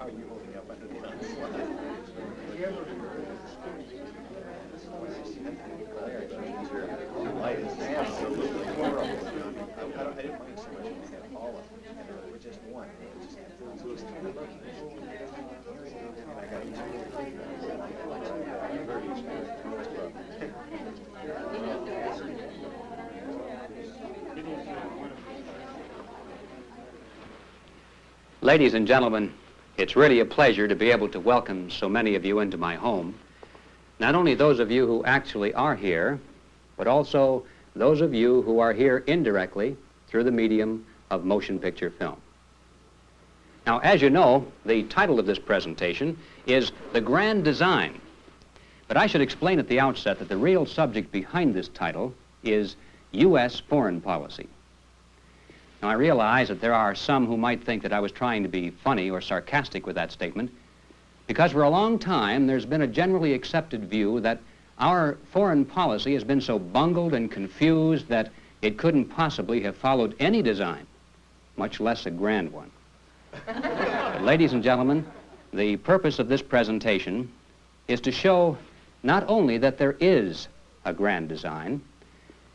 How are you holding up under the onslaught? The light is absolutely horrible. I didn't mind so much when they had all of them. With just one. So it's kind of looking. And I got used to Ladies and gentlemen, it's really a pleasure to be able to welcome so many of you into my home. Not only those of you who actually are here, but also those of you who are here indirectly through the medium of motion picture film. Now, as you know, the title of this presentation is The Grand Design. But I should explain at the outset that the real subject behind this title is U.S. foreign policy. Now, I realize that there are some who might think that I was trying to be funny or sarcastic with that statement, because for a long time there's been a generally accepted view that our foreign policy has been so bungled and confused that it couldn't possibly have followed any design, much less a grand one. But, ladies and gentlemen, the purpose of this presentation is to show not only that there is a grand design,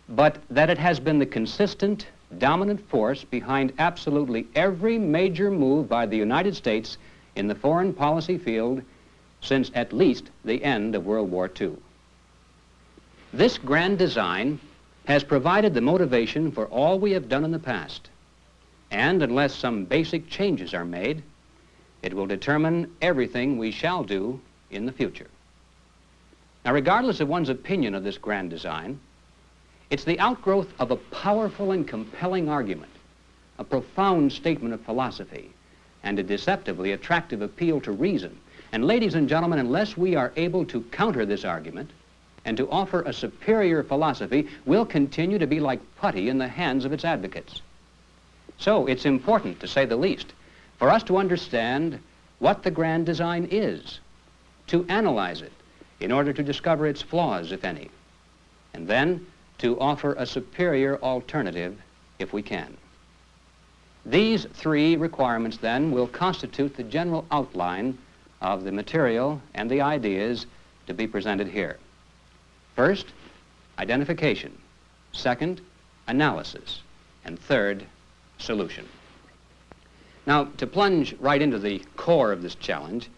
but that it has been the consistent, dominant force behind absolutely every major move by the United States in the foreign policy field since at least the end of World War II. This grand design has provided the motivation for all we have done in the past, and unless some basic changes are made, it will determine everything we shall do in the future. Now, regardless of one's opinion of this grand design, it's the outgrowth of a powerful and compelling argument, a profound statement of philosophy, and a deceptively attractive appeal to reason. And ladies and gentlemen, unless we are able to counter this argument and to offer a superior philosophy, we'll continue to be like putty in the hands of its advocates. So it's important, to say the least, for us to understand what the grand design is, to analyze it in order to discover its flaws, if any, and then to offer a superior alternative if we can. These three requirements, then, will constitute the general outline of the material and the ideas to be presented here. First, identification. Second, analysis. And third, solution. Now, to plunge right into the core of this challenge,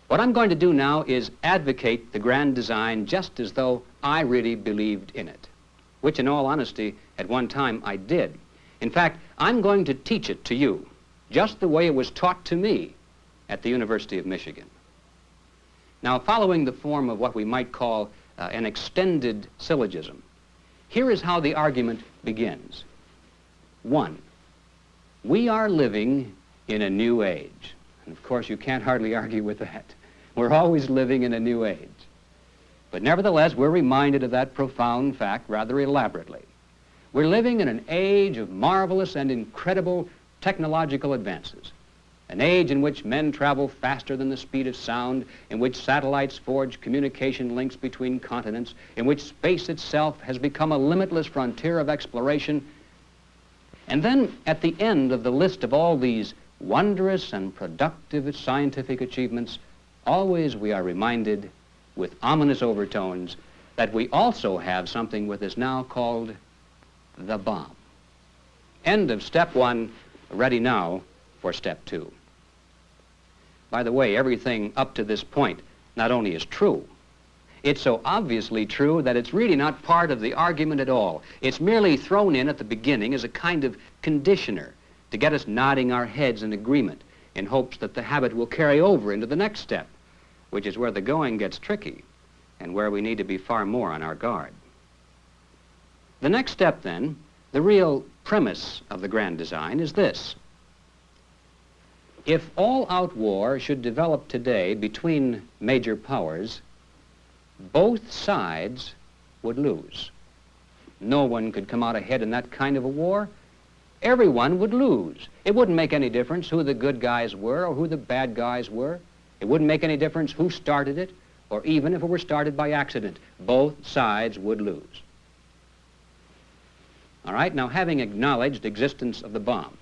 what I'm going to do now is advocate the grand design just as though I really believed in it, which in all honesty, at one time I did. In fact, I'm going to teach it to you, just the way it was taught to me at the University of Michigan. Now, following the form of what we might call an extended syllogism, here is how the argument begins. 1, we are living in a new age. And of course, you can't hardly argue with that. We're always living in a new age. But nevertheless, we're reminded of that profound fact rather elaborately. We're living in an age of marvelous and incredible technological advances, an age in which men travel faster than the speed of sound, in which satellites forge communication links between continents, in which space itself has become a limitless frontier of exploration. And then at the end of the list of all these wondrous and productive scientific achievements, always we are reminded with ominous overtones that we also have something what is now called the bomb. End of step 1, ready now for step 2. By the way, everything up to this point not only is true, it's so obviously true that it's really not part of the argument at all. It's merely thrown in at the beginning as a kind of conditioner to get us nodding our heads in agreement in hopes that the habit will carry over into the next step, which is where the going gets tricky and where we need to be far more on our guard. The next step, then, the real premise of the grand design is this. If all-out war should develop today between major powers, both sides would lose. No one could come out ahead in that kind of a war. Everyone would lose. It wouldn't make any difference who the good guys were or who the bad guys were. It wouldn't make any difference who started it, or even if it were started by accident. Both sides would lose. All right, now having acknowledged the existence of the bomb,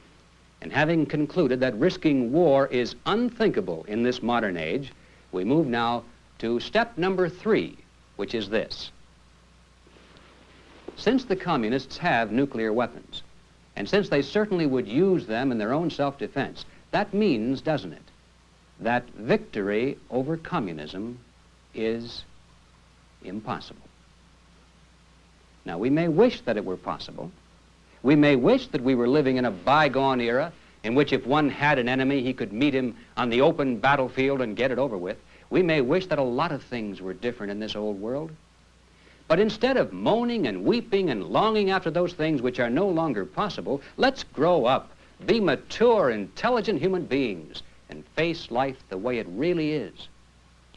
And having concluded that risking war is unthinkable in this modern age, we move now to step number 3, which is this. Since the communists have nuclear weapons, and since they certainly would use them in their own self-defense, that means, doesn't it, that victory over communism is impossible. Now, we may wish that it were possible. We may wish that we were living in a bygone era in which if one had an enemy, he could meet him on the open battlefield and get it over with. We may wish that a lot of things were different in this old world. But instead of moaning and weeping and longing after those things which are no longer possible, let's grow up, be mature, intelligent human beings, and face life the way it really is.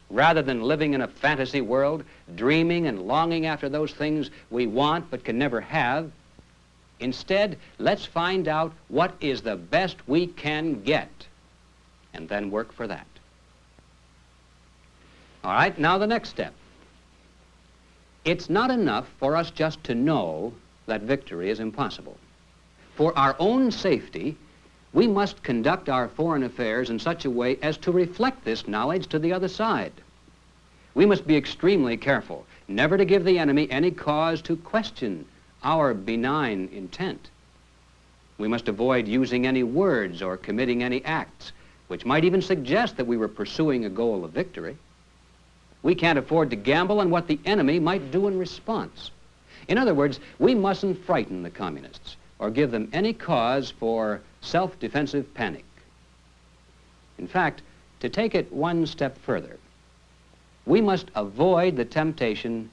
Rather than living in a fantasy world, dreaming and longing after those things we want but can never have, instead, let's find out what is the best we can get, and then work for that. All right, now the next step. It's not enough for us just to know that victory is impossible. For our own safety, we must conduct our foreign affairs in such a way as to reflect this knowledge to the other side. We must be extremely careful, never to give the enemy any cause to question our benign intent. We must avoid using any words or committing any acts which might even suggest that we were pursuing a goal of victory. We can't afford to gamble on what the enemy might do in response. In other words, we mustn't frighten the communists or give them any cause for self-defensive panic. In fact, to take it one step further, we must avoid the temptation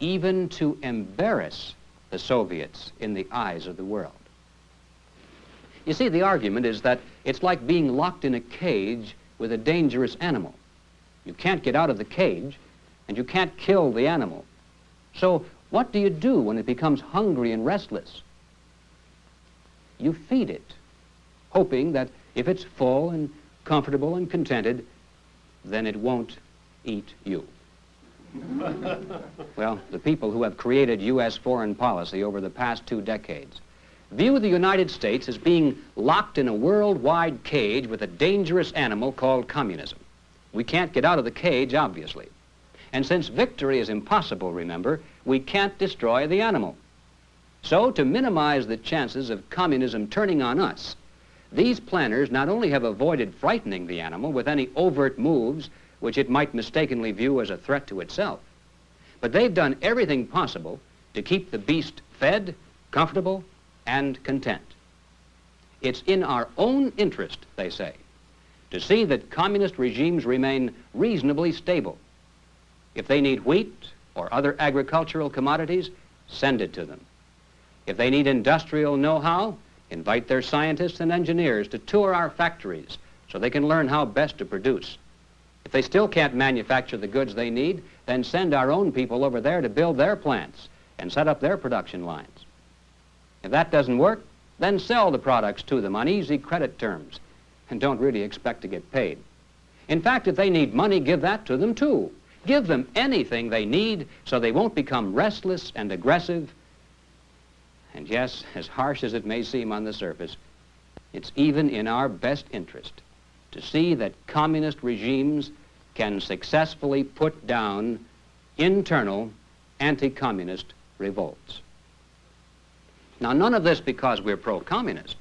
even to embarrass the Soviets in the eyes of the world. You see, the argument is that it's like being locked in a cage with a dangerous animal. You can't get out of the cage, and you can't kill the animal. So what do you do when it becomes hungry and restless? You feed it, hoping that if it's full and comfortable and contented, then it won't eat you. Well, the people who have created U.S. foreign policy over the past 2 decades view the United States as being locked in a worldwide cage with a dangerous animal called communism. We can't get out of the cage, obviously. And since victory is impossible, remember, we can't destroy the animal. So, to minimize the chances of communism turning on us, these planners not only have avoided frightening the animal with any overt moves which it might mistakenly view as a threat to itself, but they've done everything possible to keep the beast fed, comfortable, and content. It's in our own interest, they say, to see that communist regimes remain reasonably stable. If they need wheat or other agricultural commodities, send it to them. If they need industrial know-how, invite their scientists and engineers to tour our factories so they can learn how best to produce. If they still can't manufacture the goods they need, then send our own people over there to build their plants and set up their production lines. If that doesn't work, then sell the products to them on easy credit terms and don't really expect to get paid. In fact, if they need money, give that to them too. Give them anything they need so they won't become restless and aggressive. And yes, as harsh as it may seem on the surface, it's even in our best interest to see that communist regimes can successfully put down internal anti-communist revolts. Now, none of this because we're pro-communist,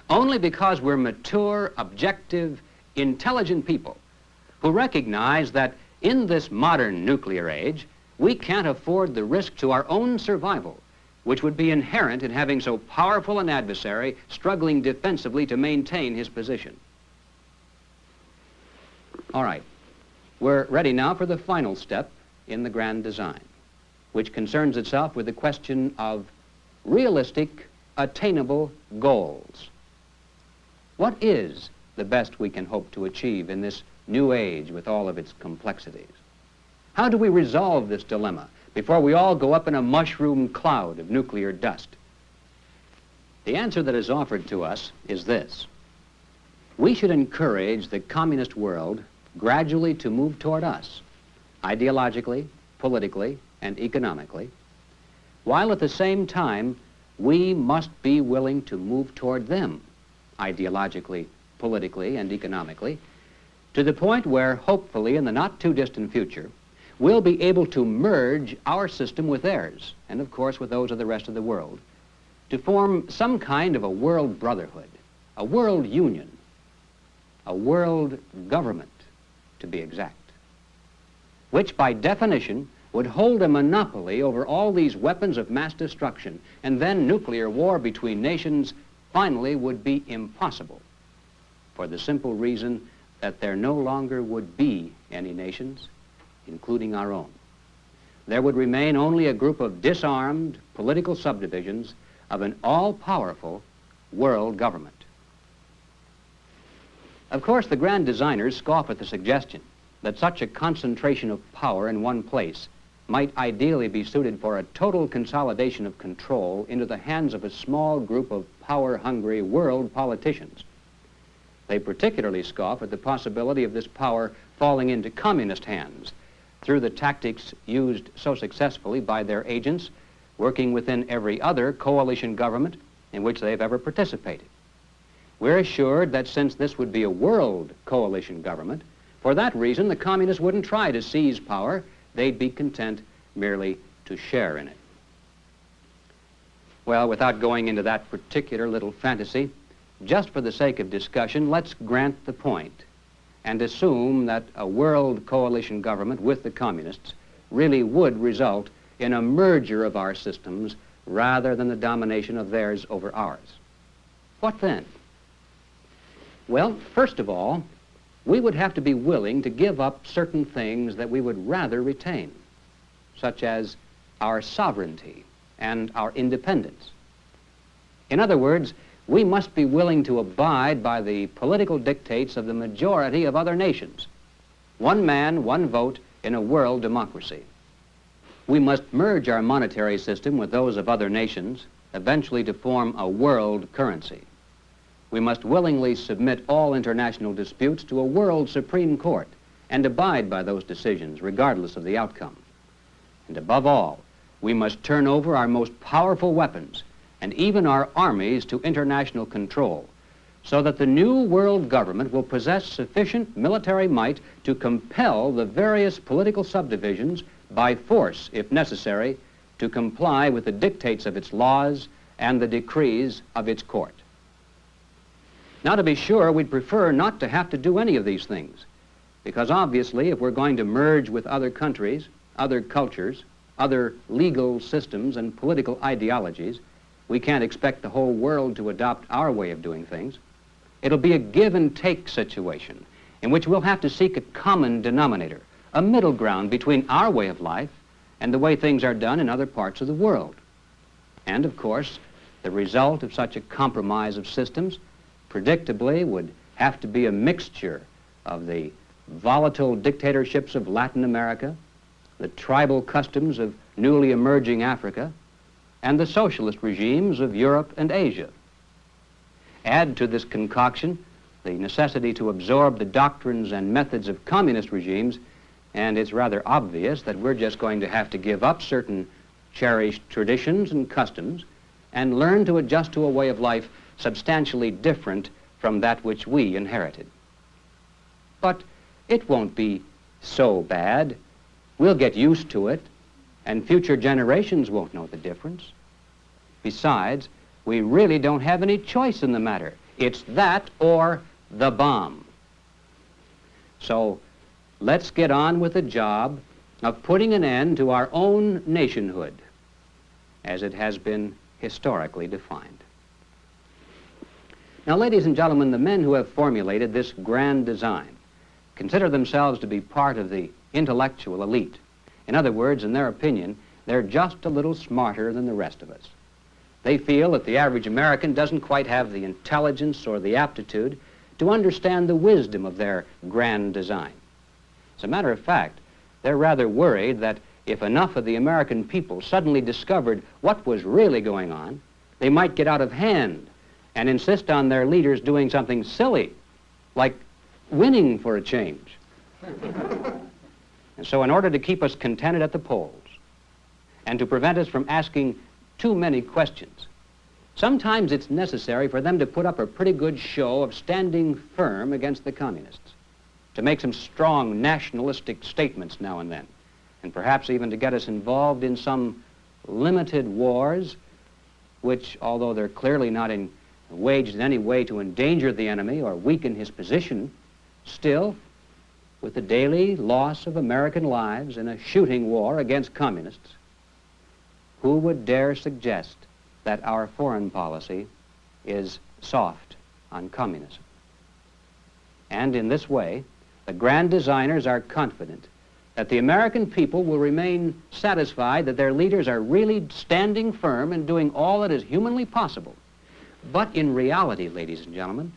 only because we're mature, objective, intelligent people who recognize that in this modern nuclear age, we can't afford the risk to our own survival, which would be inherent in having so powerful an adversary struggling defensively to maintain his position. All right, we're ready now for the final step in the grand design, which concerns itself with the question of realistic, attainable goals. What is the best we can hope to achieve in this new age with all of its complexities? How do we resolve this dilemma before we all go up in a mushroom cloud of nuclear dust? The answer that is offered to us is this. We should encourage the communist world gradually to move toward us, ideologically, politically, and economically, while at the same time we must be willing to move toward them ideologically, politically, and economically, to the point where, hopefully, in the not-too-distant future, we'll be able to merge our system with theirs, and of course with those of the rest of the world, to form some kind of a world brotherhood, a world union, a world government, to be exact, which by definition would hold a monopoly over all these weapons of mass destruction, and then nuclear war between nations finally would be impossible, for the simple reason that there no longer would be any nations, including our own. There would remain only a group of disarmed political subdivisions of an all-powerful world government. Of course, the grand designers scoff at the suggestion that such a concentration of power in one place might ideally be suited for a total consolidation of control into the hands of a small group of power-hungry world politicians. They particularly scoff at the possibility of this power falling into communist hands through the tactics used so successfully by their agents working within every other coalition government in which they've ever participated. We're assured that since this would be a world coalition government, for that reason the communists wouldn't try to seize power. They'd be content merely to share in it. Well, without going into that particular little fantasy, just for the sake of discussion, let's grant the point and assume that a world coalition government with the communists really would result in a merger of our systems rather than the domination of theirs over ours. What then? Well, first of all, we would have to be willing to give up certain things that we would rather retain, such as our sovereignty and our independence. In other words, we must be willing to abide by the political dictates of the majority of other nations. One man, one vote in a world democracy. We must merge our monetary system with those of other nations, eventually to form a world currency. We must willingly submit all international disputes to a world Supreme Court and abide by those decisions regardless of the outcome. And above all, we must turn over our most powerful weapons and even our armies to international control, so that the new world government will possess sufficient military might to compel the various political subdivisions by force, if necessary, to comply with the dictates of its laws and the decrees of its court. Now, to be sure, we'd prefer not to have to do any of these things, because obviously if we're going to merge with other countries, other cultures, other legal systems and political ideologies, we can't expect the whole world to adopt our way of doing things. It'll be a give and take situation in which we'll have to seek a common denominator, a middle ground between our way of life and the way things are done in other parts of the world. And of course, the result of such a compromise of systems predictably would have to be a mixture of the volatile dictatorships of Latin America, the tribal customs of newly emerging Africa, and the socialist regimes of Europe and Asia. Add to this concoction the necessity to absorb the doctrines and methods of communist regimes, and it's rather obvious that we're just going to have to give up certain cherished traditions and customs and learn to adjust to a way of life substantially different from that which we inherited. But it won't be so bad. We'll get used to it, and future generations won't know the difference. Besides, we really don't have any choice in the matter. It's that or the bomb. So let's get on with the job of putting an end to our own nationhood as it has been historically defined. Now, ladies and gentlemen, the men who have formulated this grand design consider themselves to be part of the intellectual elite. In other words, in their opinion, they're just a little smarter than the rest of us. They feel that the average American doesn't quite have the intelligence or the aptitude to understand the wisdom of their grand design. As a matter of fact, they're rather worried that if enough of the American people suddenly discovered what was really going on, they might get out of hand and insist on their leaders doing something silly, like winning for a change. And so in order to keep us contented at the polls and to prevent us from asking too many questions, sometimes it's necessary for them to put up a pretty good show of standing firm against the communists, to make some strong nationalistic statements now and then, and perhaps even to get us involved in some limited wars, which, although they're clearly not waged in any way to endanger the enemy or weaken his position, still, with the daily loss of American lives in a shooting war against communists, who would dare suggest that our foreign policy is soft on communism? And in this way, the grand designers are confident that the American people will remain satisfied that their leaders are really standing firm and doing all that is humanly possible. But in reality, ladies and gentlemen,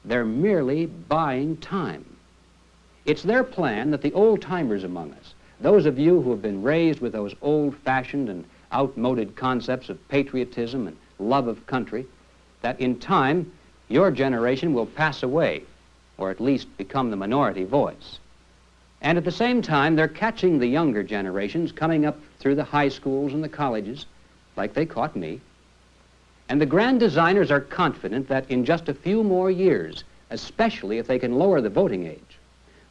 they're merely buying time. It's their plan that the old-timers among us, those of you who have been raised with those old-fashioned and outmoded concepts of patriotism and love of country, that in time your generation will pass away, or at least become the minority voice. And at the same time, they're catching the younger generations coming up through the high schools and the colleges, like they caught me. And the grand designers are confident that in just a few more years, especially if they can lower the voting age,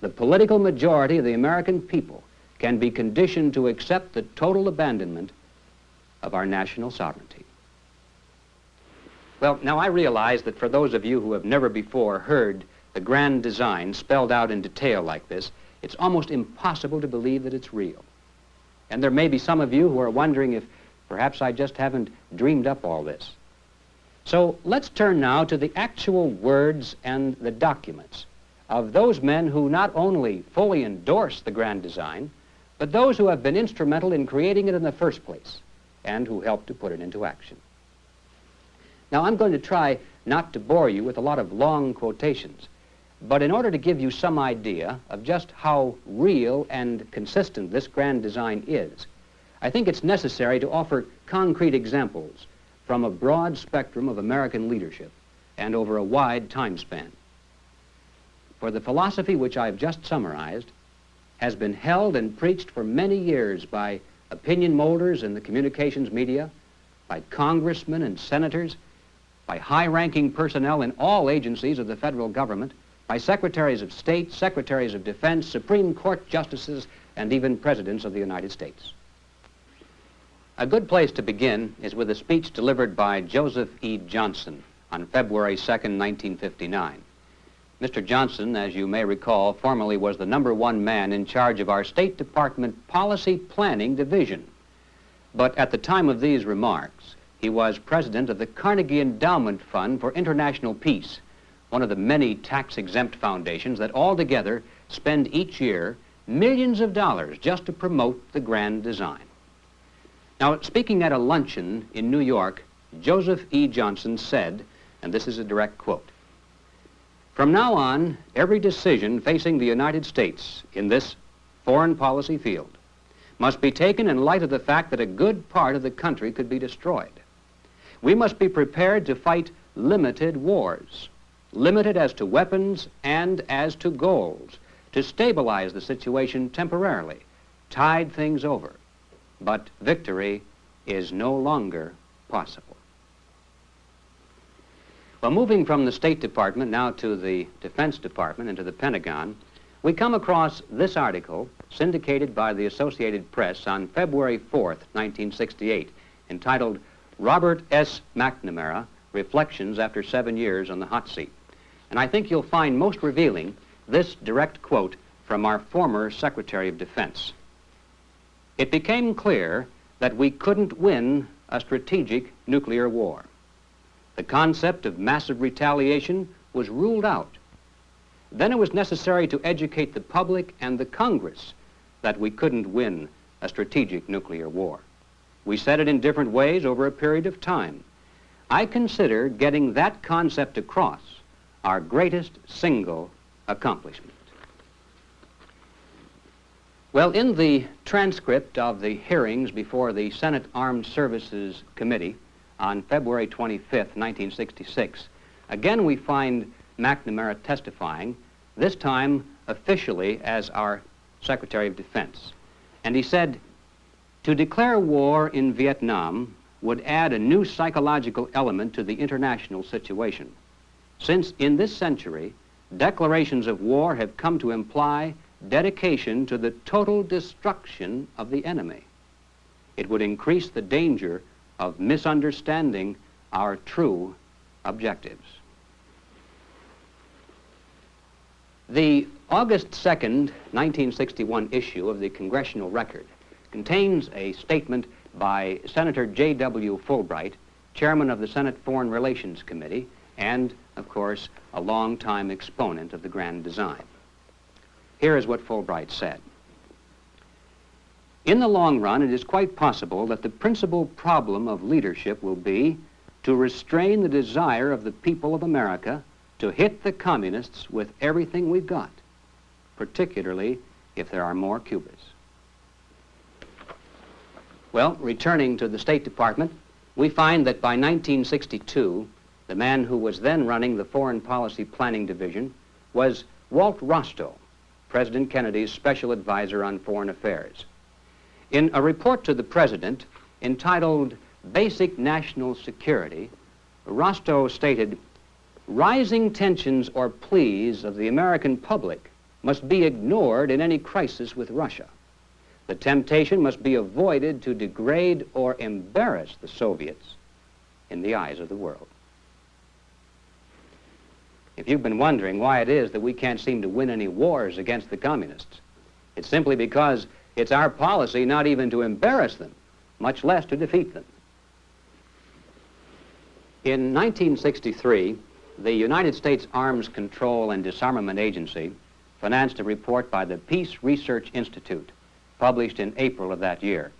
the political majority of the American people can be conditioned to accept the total abandonment of our national sovereignty. Well, now I realize that for those of you who have never before heard the grand design spelled out in detail like this, it's almost impossible to believe that it's real. And there may be some of you who are wondering if perhaps I just haven't dreamed up all this. So let's turn now to the actual words and the documents of those men who not only fully endorse the grand design, but those who have been instrumental in creating it in the first place and who helped to put it into action. Now, I'm going to try not to bore you with a lot of long quotations, but in order to give you some idea of just how real and consistent this grand design is, I think it's necessary to offer concrete examples from a broad spectrum of American leadership and over a wide time span. For the philosophy which I've just summarized has been held and preached for many years by opinion molders in the communications media, by congressmen and senators, by high-ranking personnel in all agencies of the federal government, by secretaries of state, secretaries of defense, Supreme Court justices, and even presidents of the United States. A good place to begin is with a speech delivered by Joseph E. Johnson on February 2nd, 1959. Mr. Johnson, as you may recall, formerly was the #1 man in charge of our State Department Policy Planning Division. But at the time of these remarks, he was president of the Carnegie Endowment Fund for International Peace, one of the many tax-exempt foundations that altogether spend each year millions of dollars just to promote the grand design. Now, speaking at a luncheon in New York, Joseph E. Johnson said, and this is a direct quote, "From now on, every decision facing the United States in this foreign policy field must be taken in light of the fact that a good part of the country could be destroyed. We must be prepared to fight limited wars, limited as to weapons and as to goals, to stabilize the situation temporarily, tide things over. But victory is no longer possible." Well, moving from the State Department now to the Defense Department and to the Pentagon, we come across this article syndicated by the Associated Press on February 4th, 1968, entitled "Robert S. McNamara, Reflections After 7 Years on the Hot Seat." And I think you'll find most revealing this direct quote from our former Secretary of Defense. "It became clear that we couldn't win a strategic nuclear war. The concept of massive retaliation was ruled out. Then it was necessary to educate the public and the Congress that we couldn't win a strategic nuclear war. We said it in different ways over a period of time. I consider getting that concept across our greatest single accomplishment." Well, in the transcript of the hearings before the Senate Armed Services Committee on February 25th, 1966, again we find McNamara testifying, this time officially as our Secretary of Defense. And he said, "To declare war in Vietnam would add a new psychological element to the international situation, since in this century, declarations of war have come to imply dedication to the total destruction of the enemy. It would increase the danger of misunderstanding our true objectives. The August 2nd, 1961 issue of the Congressional Record contains a statement by Senator J.W. Fulbright, chairman of the Senate Foreign Relations Committee, and, of course, a longtime exponent of the grand design. Here is what Fulbright said. In the long run, it is quite possible that the principal problem of leadership will be to restrain the desire of the people of America to hit the communists with everything we've got, particularly if there are more Cubas. Well, returning to the State Department, we find that by 1962, the man who was then running the Foreign Policy Planning Division was Walt Rostow, President Kennedy's special advisor on foreign affairs. In a report to the President entitled Basic National Security, Rostow stated, "Rising tensions or pleas of the American public must be ignored in any crisis with Russia. The temptation must be avoided to degrade or embarrass the Soviets in the eyes of the world." If you've been wondering why it is that we can't seem to win any wars against the communists, it's simply because it's our policy not even to embarrass them, much less to defeat them. In 1963, the United States Arms Control and Disarmament Agency financed a report by the Peace Research Institute, published in April of that year.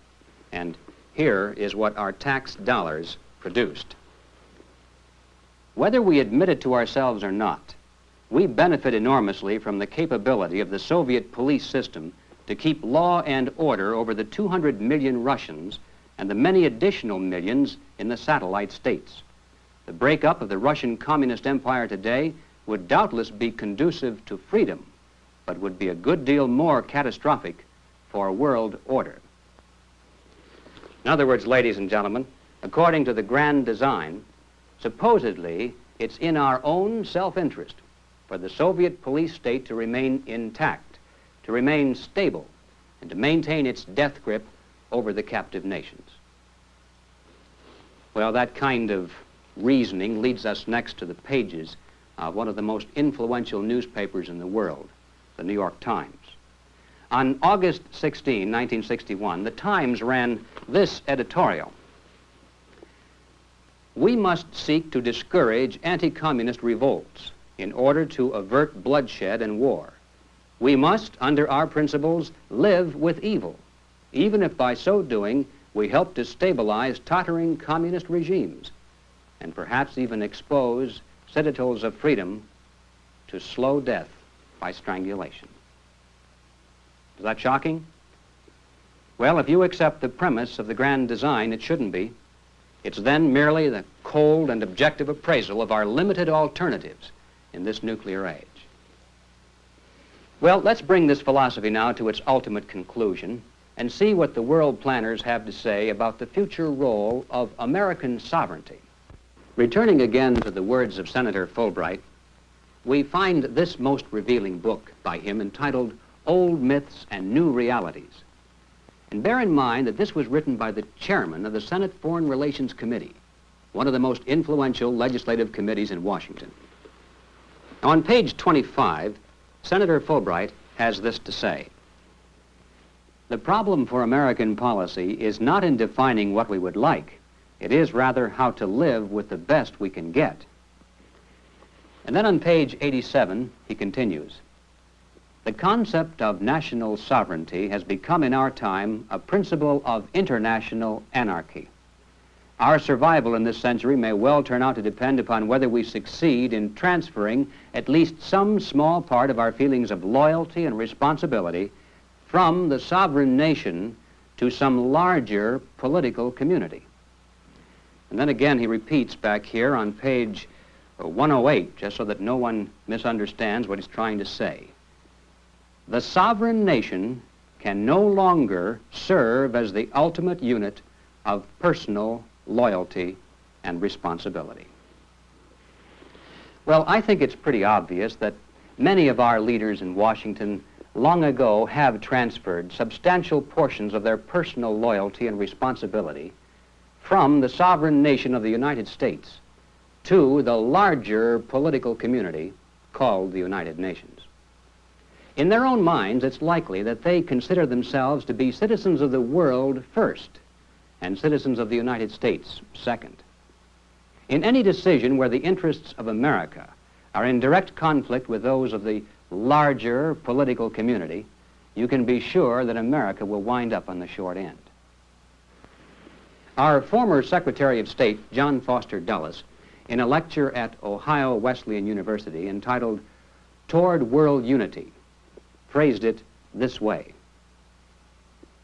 And here is what our tax dollars produced. Whether we admit it to ourselves or not, we benefit enormously from the capability of the Soviet police system to keep law and order over the 200 million Russians and the many additional millions in the satellite states. The breakup of the Russian Communist Empire today would doubtless be conducive to freedom, but would be a good deal more catastrophic for world order. In other words, ladies and gentlemen, according to the grand design, supposedly it's in our own self-interest for the Soviet police state to remain intact, to remain stable, and to maintain its death grip over the captive nations. Well, that kind of reasoning leads us next to the pages of one of the most influential newspapers in the world, the New York Times. On August 16, 1961, the Times ran this editorial: "We must seek to discourage anti-communist revolts in order to avert bloodshed and war. We must, under our principles, live with evil, even if by so doing we help to stabilize tottering communist regimes and perhaps even expose citadels of freedom to slow death by strangulation." Is that shocking? Well, if you accept the premise of the grand design, it shouldn't be. It's then merely the cold and objective appraisal of our limited alternatives in this nuclear age. Well, let's bring this philosophy now to its ultimate conclusion and see what the world planners have to say about the future role of American sovereignty. Returning again to the words of Senator Fulbright, we find this most revealing book by him entitled Old Myths and New Realities. And bear in mind that this was written by the chairman of the Senate Foreign Relations Committee, one of the most influential legislative committees in Washington. Now, on page 25, Senator Fulbright has this to say: "The problem for American policy is not in defining what we would like. It is rather how to live with the best we can get." And then on page 87, he continues, "The concept of national sovereignty has become in our time a principle of international anarchy. Our survival in this century may well turn out to depend upon whether we succeed in transferring at least some small part of our feelings of loyalty and responsibility from the sovereign nation to some larger political community." And then again he repeats back here on page 108, just so that no one misunderstands what he's trying to say. "The sovereign nation can no longer serve as the ultimate unit of personal loyalty, and responsibility. Well, I think it's pretty obvious that many of our leaders in Washington long ago have transferred substantial portions of their personal loyalty and responsibility from the sovereign nation of the United States to the larger political community called the United Nations. In their own minds, it's likely that they consider themselves to be citizens of the world first and citizens of the United States second. In any decision where the interests of America are in direct conflict with those of the larger political community, you can be sure that America will wind up on the short end. Our former Secretary of State, John Foster Dulles, in a lecture at Ohio Wesleyan University entitled "Toward World Unity," phrased it this way: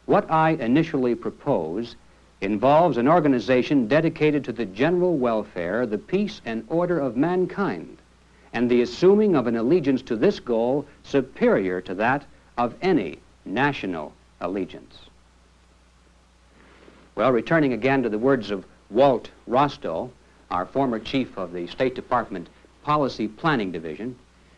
"What I initially propose involves an organization dedicated to the general welfare, the peace and order of mankind, and the assuming of an allegiance to this goal superior to that of any national allegiance." Well, returning again to the words of Walt Rostow, our former chief of the State Department Policy Planning Division,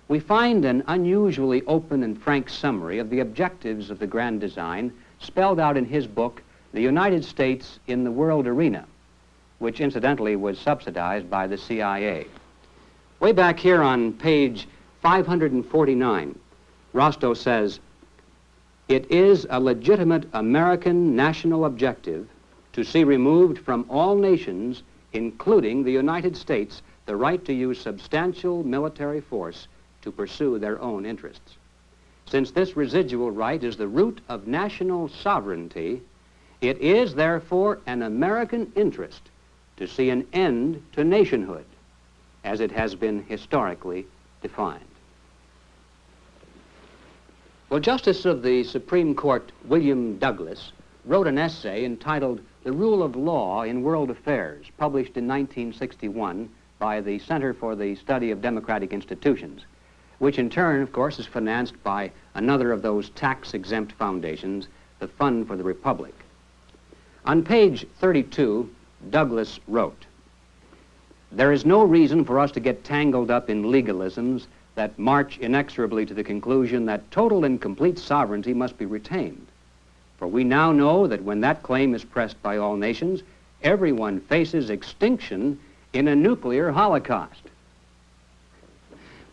we find an unusually open and frank summary of the objectives of the grand design spelled out in his book, "The United States in the World Arena," which incidentally was subsidized by the CIA. Way back here on page 549, Rostow says, "It is a legitimate American national objective to see removed from all nations, including the United States, the right to use substantial military force to pursue their own interests. Since this residual right is the root of national sovereignty, it is therefore an American interest to see an end to nationhood, as it has been historically defined." Well, Justice of the Supreme Court William Douglas wrote an essay entitled "The Rule of Law in World Affairs," published in 1961 by the Center for the Study of Democratic Institutions, which in turn, of course, is financed by another of those tax-exempt foundations, the Fund for the Republic. On page 32, Douglas wrote, "There is no reason for us to get tangled up in legalisms that march inexorably to the conclusion that total and complete sovereignty must be retained. For we now know that when that claim is pressed by all nations, everyone faces extinction in a nuclear holocaust."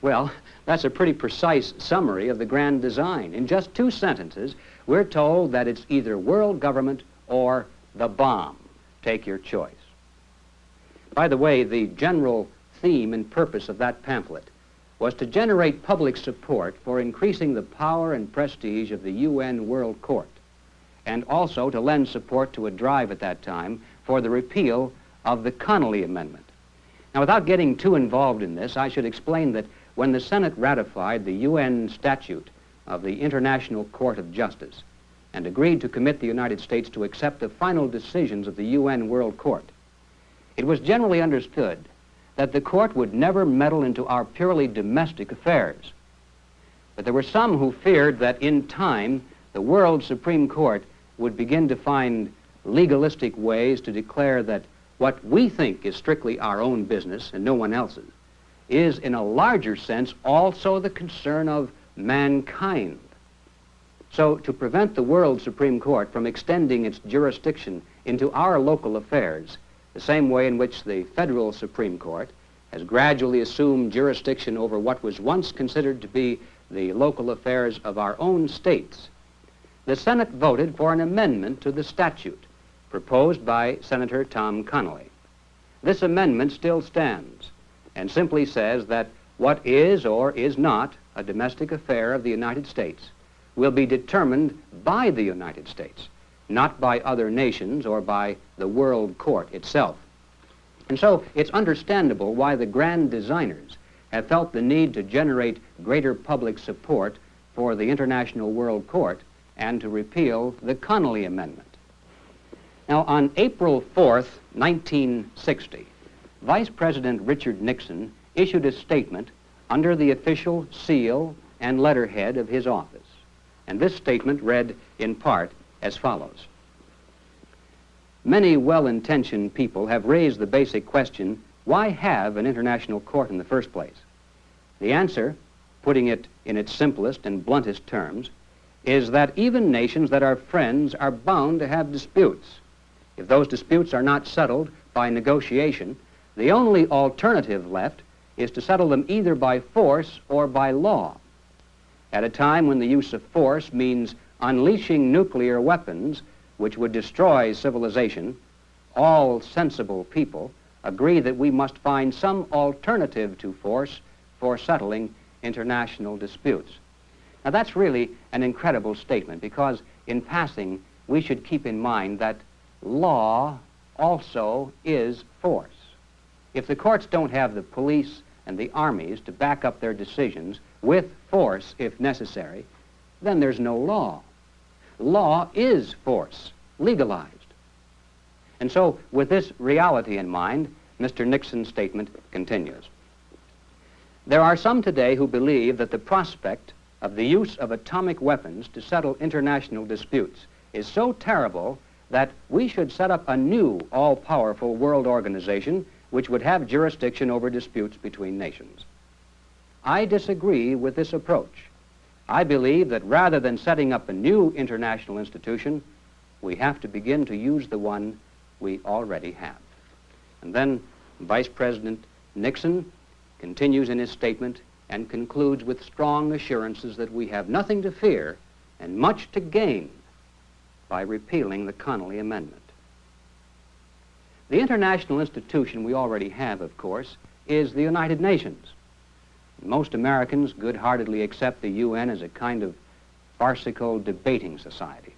Well, that's a pretty precise summary of the grand design. In just 2 sentences, we're told that it's either world government or the bomb. Take your choice. By the way, the general theme and purpose of that pamphlet was to generate public support for increasing the power and prestige of the UN World Court, and also to lend support to a drive at that time for the repeal of the Connolly Amendment. Now, without getting too involved in this, I should explain that when the Senate ratified the UN statute of the International Court of Justice and agreed to commit the United States to accept the final decisions of the UN World Court, it was generally understood that the court would never meddle into our purely domestic affairs. But there were some who feared that in time, the World Supreme Court would begin to find legalistic ways to declare that what we think is strictly our own business and no one else's is, in a larger sense, also the concern of mankind. So, to prevent the World Supreme Court from extending its jurisdiction into our local affairs, the same way in which the federal Supreme Court has gradually assumed jurisdiction over what was once considered to be the local affairs of our own states, the Senate voted for an amendment to the statute proposed by Senator Tom Connolly. This amendment still stands and simply says that what is or is not a domestic affair of the United States will be determined by the United States, not by other nations or by the World Court itself. And so it's understandable why the grand designers have felt the need to generate greater public support for the International World Court and to repeal the Connolly Amendment. Now, on April 4th, 1960, Vice President Richard Nixon issued a statement under the official seal and letterhead of his office. And this statement read in part as follows: many well-intentioned people have raised the basic question, why have an international court in the first place? The answer, putting it in its simplest and bluntest terms, is that even nations that are friends are bound to have disputes. If those disputes are not settled by negotiation, the only alternative left is to settle them either by force or by law. At a time when the use of force means unleashing nuclear weapons which would destroy civilization, all sensible people agree that we must find some alternative to force for settling international disputes. Now that's really an incredible statement, because in passing we should keep in mind that law also is force. If the courts don't have the police and the armies to back up their decisions with force if necessary, then there's no law. Law is force, legalized. And so, with this reality in mind, Mr. Nixon's statement continues. There are some today who believe that the prospect of the use of atomic weapons to settle international disputes is so terrible that we should set up a new all-powerful world organization which would have jurisdiction over disputes between nations. I disagree with this approach. I believe that rather than setting up a new international institution, we have to begin to use the one we already have. And then Vice President Nixon continues in his statement and concludes with strong assurances that we have nothing to fear and much to gain by repealing the Connolly Amendment. The international institution we already have, of course, is the United Nations. Most Americans good-heartedly accept the UN as a kind of farcical debating society.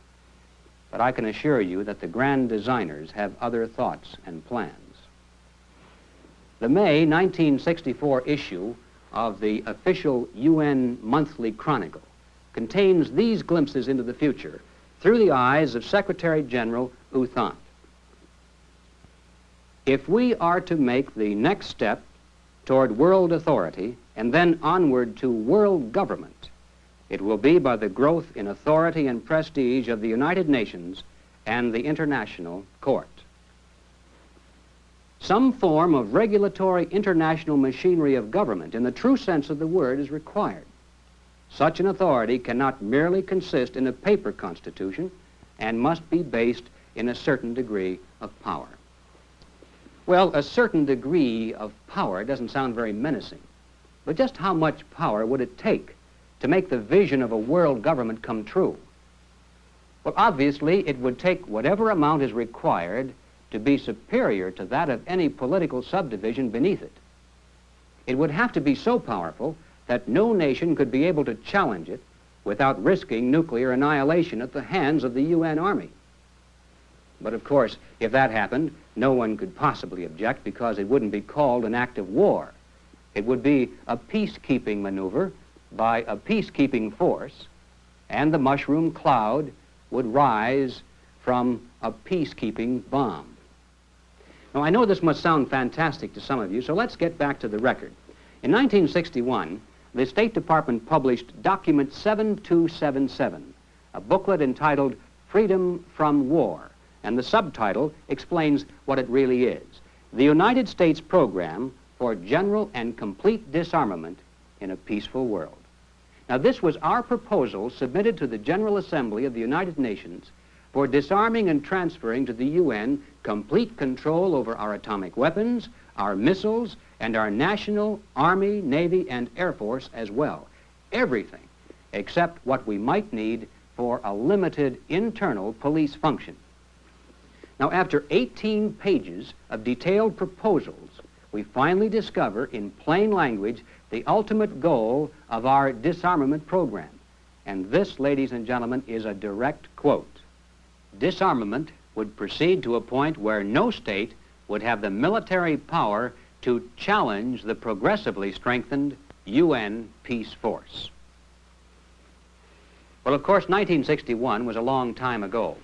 But I can assure you that the grand designers have other thoughts and plans. The May 1964 issue of the official UN Monthly Chronicle contains these glimpses into the future through the eyes of Secretary General U Thant. If we are to make the next step toward world authority and then onward to world government, it will be by the growth in authority and prestige of the United Nations and the International Court. Some form of regulatory international machinery of government, in the true sense of the word, is required. Such an authority cannot merely consist in a paper constitution and must be based in a certain degree of power. Well, a certain degree of power doesn't sound very menacing, but just how much power would it take to make the vision of a world government come true? Well, obviously, it would take whatever amount is required to be superior to that of any political subdivision beneath it. It would have to be so powerful that no nation could be able to challenge it without risking nuclear annihilation at the hands of the UN Army. But of course, if that happened, no one could possibly object, because it wouldn't be called an act of war. It would be a peacekeeping maneuver by a peacekeeping force, and the mushroom cloud would rise from a peacekeeping bomb. Now, I know this must sound fantastic to some of you, so let's get back to the record. In 1961, the State Department published Document 7277, a booklet entitled Freedom from War, and the subtitle explains what it really is: the United States Program for General and Complete Disarmament in a Peaceful World. Now, this was our proposal submitted to the General Assembly of the United Nations for disarming and transferring to the UN complete control over our atomic weapons, our missiles, and our national Army, Navy, and Air Force as well. Everything except what we might need for a limited internal police function. Now, after 18 pages of detailed proposals, we finally discover in plain language the ultimate goal of our disarmament program. And this, ladies and gentlemen, is a direct quote. Disarmament would proceed to a point where no state would have the military power to challenge the progressively strengthened UN peace force. Well, of course, 1961 was a long time ago,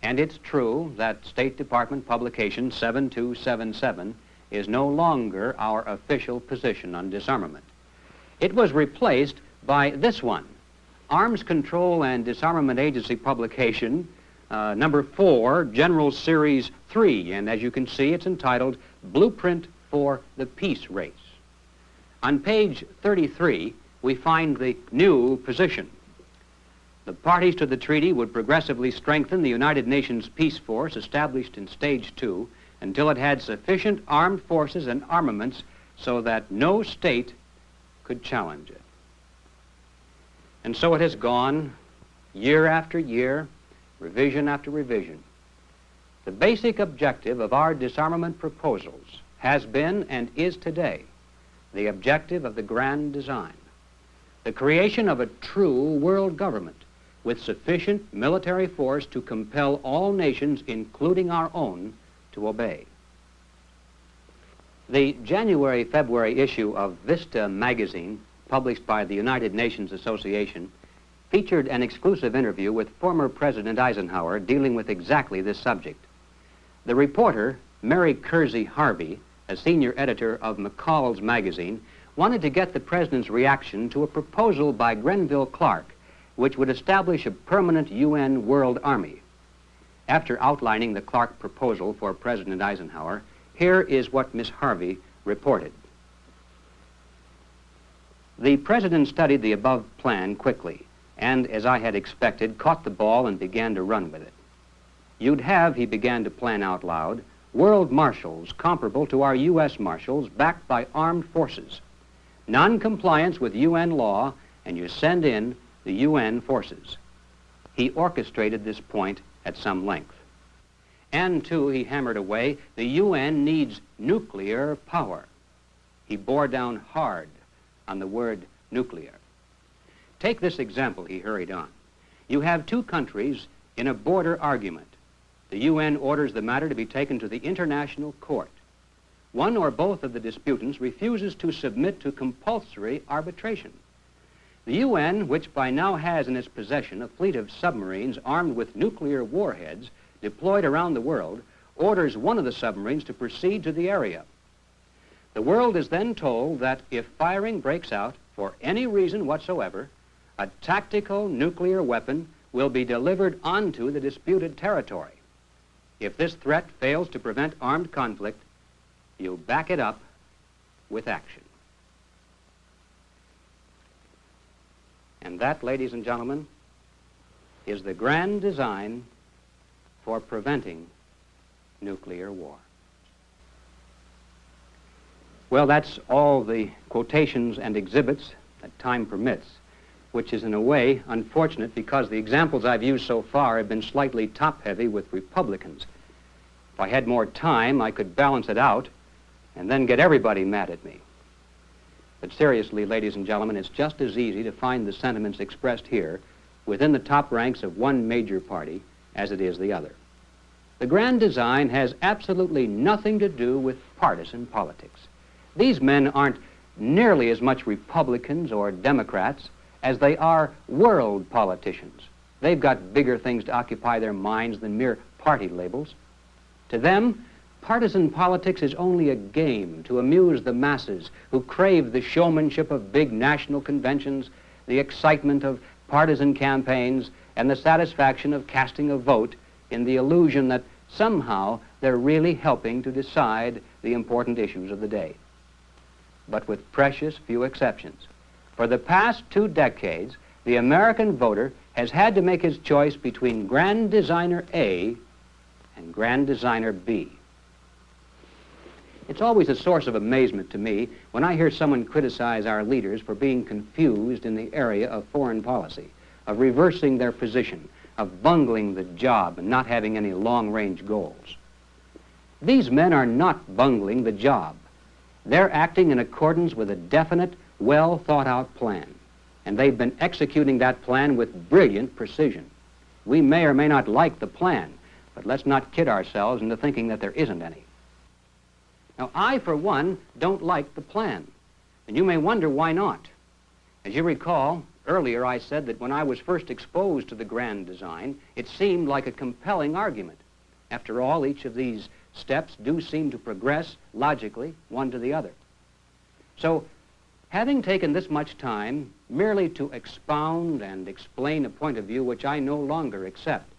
and it's true that State Department publication 7277 is no longer our official position on disarmament. It was replaced by this one, Arms Control and Disarmament Agency publication number 4, General Series 3, and as you can see, it's entitled Blueprint for the Peace Race. On page 33, we find the new position. The parties to the treaty would progressively strengthen the United Nations Peace Force established in Stage 2 until it had sufficient armed forces and armaments so that no state could challenge it. And so it has gone year after year, revision after revision. The basic objective of our disarmament proposals has been and is today the objective of the grand design, the creation of a true world government with sufficient military force to compel all nations, including our own, to obey. The January-February issue of Vista magazine, published by the United Nations Association, featured an exclusive interview with former President Eisenhower dealing with exactly this subject. The reporter, Mary Kersey Harvey, a senior editor of McCall's magazine, wanted to get the President's reaction to a proposal by Grenville Clark which would establish a permanent UN World Army. After outlining the Clark proposal for President Eisenhower, here is what Miss Harvey reported. The President studied the above plan quickly and, as I had expected, caught the ball and began to run with it. You'd have, he began to plan out loud, world marshals comparable to our U.S. marshals backed by armed forces. Non-compliance with UN law, and you send in the UN forces. He orchestrated this point at some length. And, too, he hammered away, the UN needs nuclear power. He bore down hard on the word nuclear. Take this example, he hurried on. You have two countries in a border argument. The UN orders the matter to be taken to the International Court. One or both of the disputants refuses to submit to compulsory arbitration. The UN, which by now has in its possession a fleet of submarines armed with nuclear warheads deployed around the world, orders one of the submarines to proceed to the area. The world is then told that if firing breaks out for any reason whatsoever, a tactical nuclear weapon will be delivered onto the disputed territory. If this threat fails to prevent armed conflict, you back it up with action. And that, ladies and gentlemen, is the grand design for preventing nuclear war. Well, that's all the quotations and exhibits that time permits, which is in a way unfortunate because the examples I've used so far have been slightly top-heavy with Republicans. If I had more time, I could balance it out and then get everybody mad at me. But seriously, ladies and gentlemen, it's just as easy to find the sentiments expressed here within the top ranks of one major party as it is the other. The grand design has absolutely nothing to do with partisan politics. These men aren't nearly as much Republicans or Democrats as they are world politicians. They've got bigger things to occupy their minds than mere party labels. To them, partisan politics is only a game to amuse the masses who crave the showmanship of big national conventions, the excitement of partisan campaigns, and the satisfaction of casting a vote in the illusion that somehow they're really helping to decide the important issues of the day. But with precious few exceptions. For the past 2 decades, the American voter has had to make his choice between Grand Designer A and Grand Designer B. It's always a source of amazement to me when I hear someone criticize our leaders for being confused in the area of foreign policy, of reversing their position, of bungling the job and not having any long-range goals. These men are not bungling the job. They're acting in accordance with a definite, well-thought-out plan, and they've been executing that plan with brilliant precision. We may or may not like the plan, but let's not kid ourselves into thinking that there isn't any. Now, I, for one, don't like the plan, and you may wonder why not. As you recall, earlier I said that when I was first exposed to the grand design, it seemed like a compelling argument. After all, each of these steps do seem to progress logically, one to the other. So, having taken this much time merely to expound and explain a point of view which I no longer accept,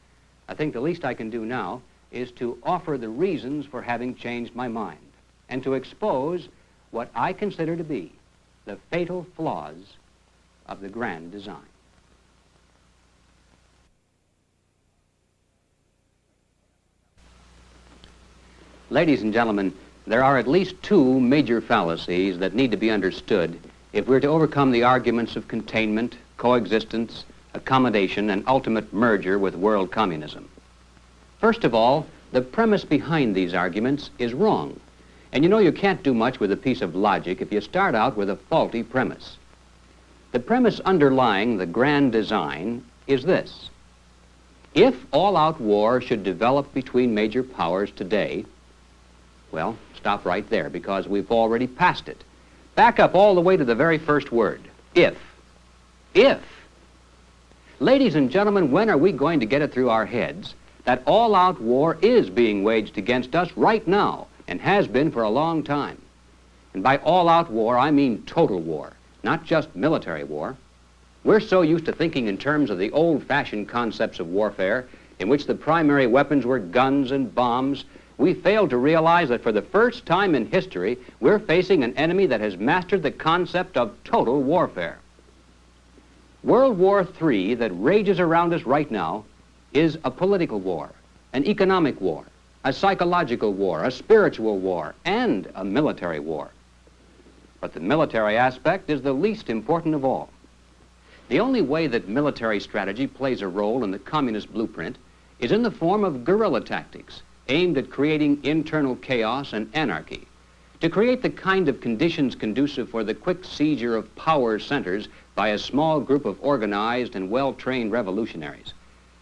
I think the least I can do now is to offer the reasons for having changed my mind and to expose what I consider to be the fatal flaws of the grand design. Ladies and gentlemen, there are at least two major fallacies that need to be understood if we're to overcome the arguments of containment, coexistence, accommodation, and ultimate merger with world communism. First of all, the premise behind these arguments is wrong. And you know you can't do much with a piece of logic if you start out with a faulty premise. The premise underlying the grand design is this. If all-out war should develop between major powers today, well, stop right there because we've already passed it. Back up all the way to the very first word, if. If. Ladies and gentlemen, when are we going to get it through our heads that all-out war is being waged against us right now and has been for a long time? And by all-out war, I mean total war, not just military war. We're so used to thinking in terms of the old-fashioned concepts of warfare in which the primary weapons were guns and bombs, we fail to realize that for the first time in history, we're facing an enemy that has mastered the concept of total warfare. World War III that rages around us right now is a political war, an economic war, a psychological war, a spiritual war, and a military war. But the military aspect is the least important of all. The only way that military strategy plays a role in the communist blueprint is in the form of guerrilla tactics aimed at creating internal chaos and anarchy, to create the kind of conditions conducive for the quick seizure of power centers by a small group of organized and well-trained revolutionaries.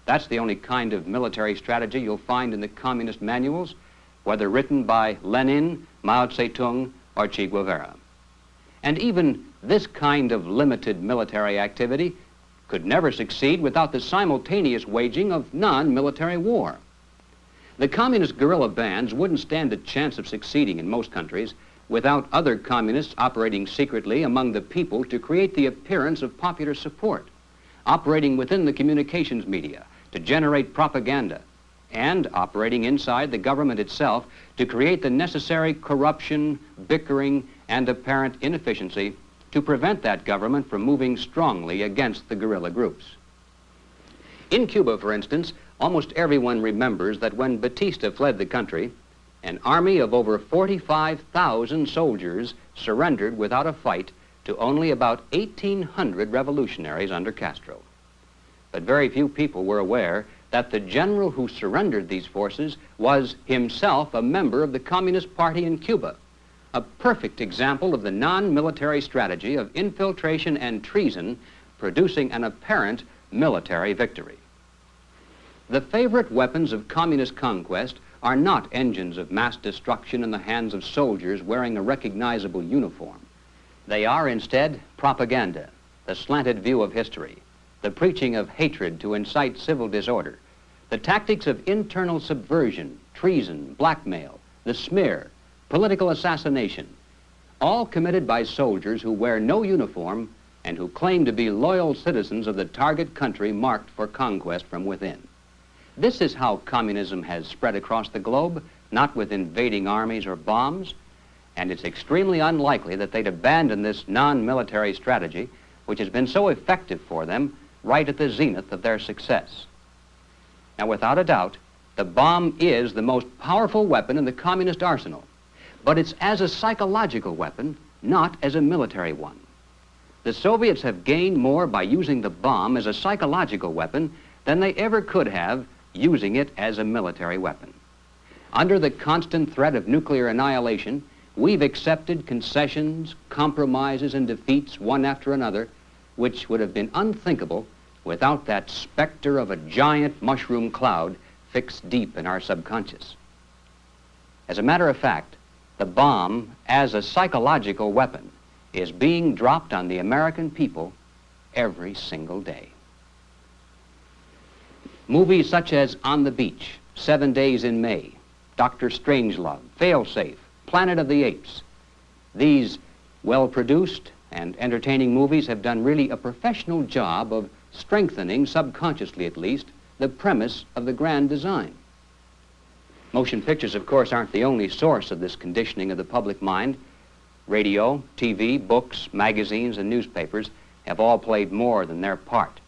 That's the only kind of military strategy you'll find in the communist manuals, whether written by Lenin, Mao Zedong, or Che Guevara. And even this kind of limited military activity could never succeed without the simultaneous waging of non-military war. The communist guerrilla bands wouldn't stand a chance of succeeding in most countries without other communists operating secretly among the people to create the appearance of popular support, operating within the communications media to generate propaganda, and operating inside the government itself to create the necessary corruption, bickering, and apparent inefficiency to prevent that government from moving strongly against the guerrilla groups. In Cuba, for instance, almost everyone remembers that when Batista fled the country, an army of over 45,000 soldiers surrendered without a fight to only about 1,800 revolutionaries under Castro. But very few people were aware that the general who surrendered these forces was himself a member of the Communist Party in Cuba, a perfect example of the non-military strategy of infiltration and treason producing an apparent military victory. The favorite weapons of communist conquest are not engines of mass destruction in the hands of soldiers wearing a recognizable uniform. They are instead propaganda, the slanted view of history, the preaching of hatred to incite civil disorder, the tactics of internal subversion, treason, blackmail, the smear, political assassination, all committed by soldiers who wear no uniform and who claim to be loyal citizens of the target country marked for conquest from within. This is how communism has spread across the globe, not with invading armies or bombs, and it's extremely unlikely that they'd abandon this non-military strategy, which has been so effective for them right at the zenith of their success. Now, without a doubt, the bomb is the most powerful weapon in the communist arsenal, but it's as a psychological weapon, not as a military one. The Soviets have gained more by using the bomb as a psychological weapon than they ever could have using it as a military weapon. Under the constant threat of nuclear annihilation, we've accepted concessions, compromises, and defeats one after another, which would have been unthinkable without that specter of a giant mushroom cloud fixed deep in our subconscious. As a matter of fact, the bomb, as a psychological weapon, is being dropped on the American people every single day. Movies such as On the Beach, 7 Days in May, Dr. Strangelove, Failsafe, Planet of the Apes. These well-produced and entertaining movies have done really a professional job of strengthening, subconsciously at least, the premise of the grand design. Motion pictures, of course, aren't the only source of this conditioning of the public mind. Radio, TV, books, magazines, and newspapers have all played more than their part.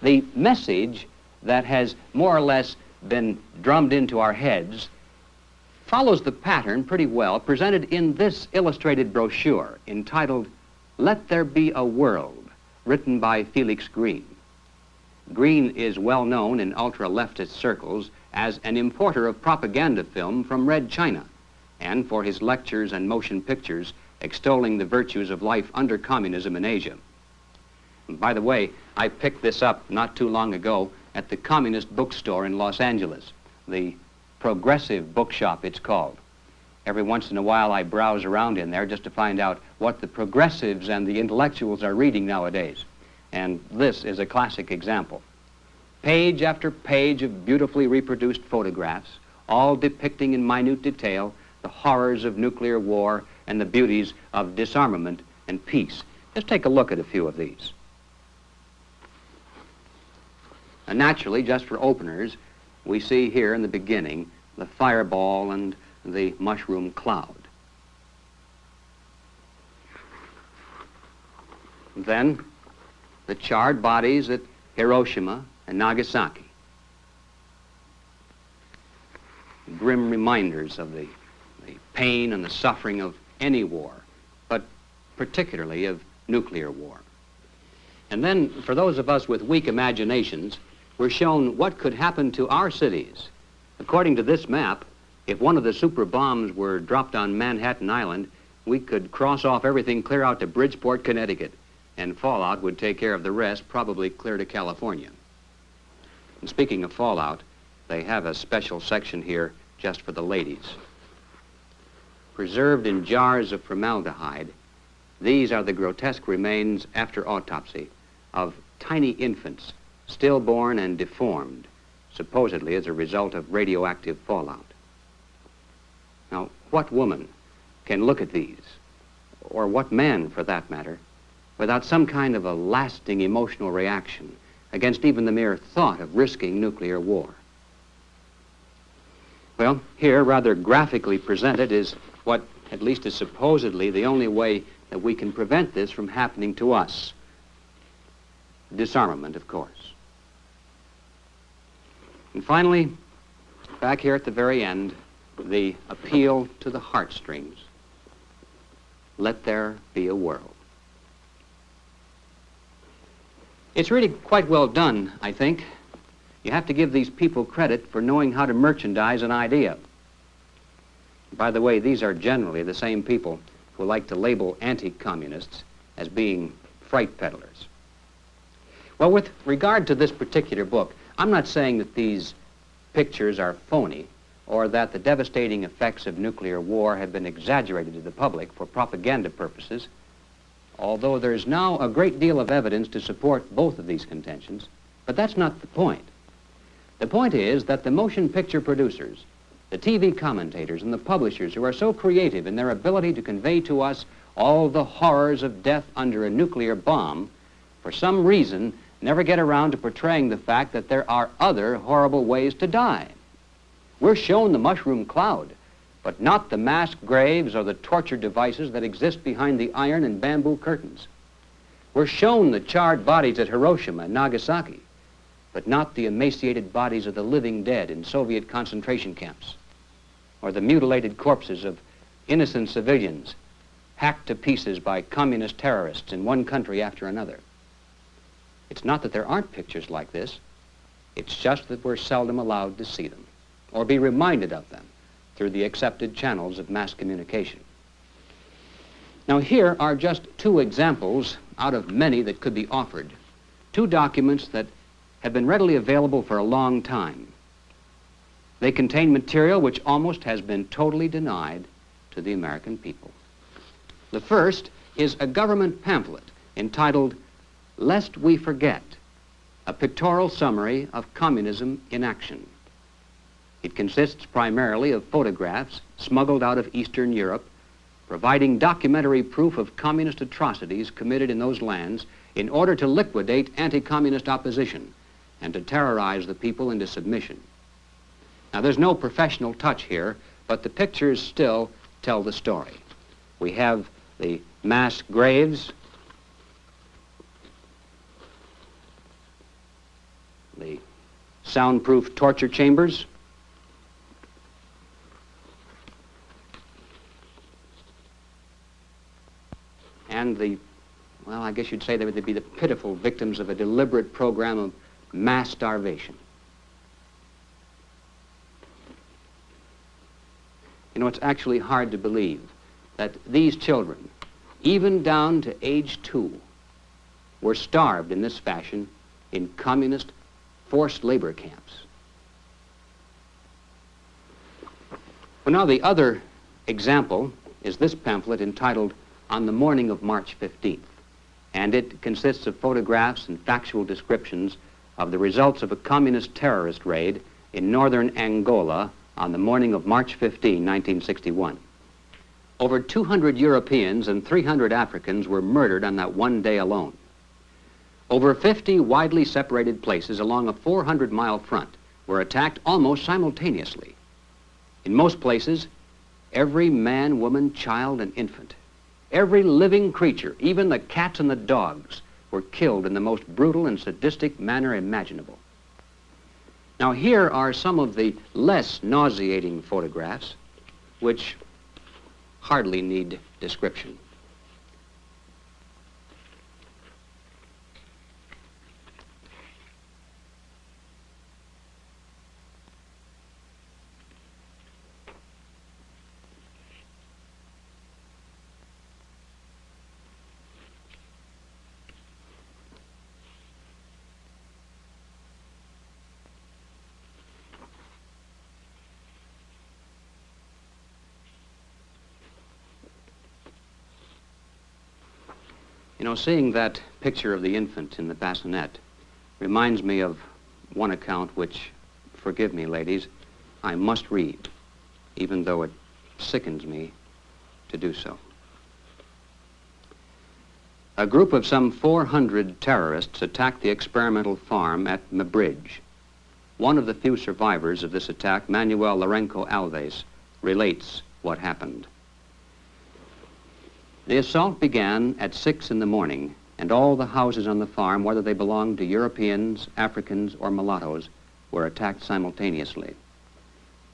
The message that has more or less been drummed into our heads follows the pattern pretty well presented in this illustrated brochure entitled "Let There Be a World," written by Felix Green. Green is well known in ultra-leftist circles as an importer of propaganda film from Red China, and for his lectures and motion pictures extolling the virtues of life under communism in Asia. And by the way, I picked this up not too long ago at the Communist Bookstore in Los Angeles, the Progressive Bookshop it's called. Every once in a while I browse around in there just to find out what the progressives and the intellectuals are reading nowadays. And this is a classic example. Page after page of beautifully reproduced photographs, all depicting in minute detail the horrors of nuclear war and the beauties of disarmament and peace. Just take a look at a few of these. And naturally, just for openers, we see here in the beginning the fireball and the mushroom cloud. Then the charred bodies at Hiroshima and Nagasaki. Grim reminders of the pain and the suffering of any war, but particularly of nuclear war. And then, for those of us with weak imaginations, we're shown what could happen to our cities. According to this map, if one of the super bombs were dropped on Manhattan Island, we could cross off everything clear out to Bridgeport, Connecticut, and fallout would take care of the rest, probably clear to California. And speaking of fallout, they have a special section here just for the ladies. Preserved in jars of formaldehyde, these are the grotesque remains after autopsy of tiny infants, stillborn and deformed, supposedly as a result of radioactive fallout. Now, what woman can look at these, or what man for that matter, without some kind of a lasting emotional reaction against even the mere thought of risking nuclear war? Well, here, rather graphically presented, is what at least is supposedly the only way that we can prevent this from happening to us. Disarmament, of course. And finally, back here at the very end, the appeal to the heartstrings. Let there be a world. It's really quite well done, I think. You have to give these people credit for knowing how to merchandise an idea. By the way, these are generally the same people who like to label anti-communists as being fright peddlers. Well, with regard to this particular book, I'm not saying that these pictures are phony or that the devastating effects of nuclear war have been exaggerated to the public for propaganda purposes, although there's now a great deal of evidence to support both of these contentions. But that's not the point. The point is that the motion picture producers, the TV commentators, and the publishers who are so creative in their ability to convey to us all the horrors of death under a nuclear bomb, for some reason never get around to portraying the fact that there are other horrible ways to die. We're shown the mushroom cloud, but not the mass graves or the torture devices that exist behind the iron and bamboo curtains. We're shown the charred bodies at Hiroshima and Nagasaki, but not the emaciated bodies of the living dead in Soviet concentration camps, or the mutilated corpses of innocent civilians hacked to pieces by communist terrorists in one country after another. It's not that there aren't pictures like this, it's just that we're seldom allowed to see them, or be reminded of them through the accepted channels of mass communication. Now, here are just two examples out of many that could be offered, two documents that have been readily available for a long time. They contain material which almost has been totally denied to the American people. The first is a government pamphlet entitled "Lest We Forget," a pictorial summary of communism in action. It consists primarily of photographs smuggled out of Eastern Europe, providing documentary proof of communist atrocities committed in those lands in order to liquidate anti-communist opposition and to terrorize the people into submission. Now, there's no professional touch here, but the pictures still tell the story. We have the mass graves, the soundproof torture chambers, and the, well, I guess you'd say they would be the pitiful victims of a deliberate program of mass starvation. You know, it's actually hard to believe that these children, even down to age 2, were starved in this fashion in communist forced labor camps. Well, now the other example is this pamphlet entitled On the Morning of March 15th, and it consists of photographs and factual descriptions of the results of a communist terrorist raid in northern Angola on the morning of March 15, 1961. Over 200 Europeans and 300 Africans were murdered on that one day alone. Over 50 widely separated places along a 400-mile front were attacked almost simultaneously. In most places, every man, woman, child, and infant, every living creature, even the cats and the dogs, were killed in the most brutal and sadistic manner imaginable. Now, here are some of the less nauseating photographs, which hardly need description. You know, seeing that picture of the infant in the bassinet reminds me of one account which, forgive me, ladies, I must read, even though it sickens me to do so. A group of some 400 terrorists attacked the experimental farm at Mabridge. One of the few survivors of this attack, Manuel Lourenco Alves, relates what happened. The assault began at 6 in the morning, and all the houses on the farm, whether they belonged to Europeans, Africans, or mulattoes, were attacked simultaneously.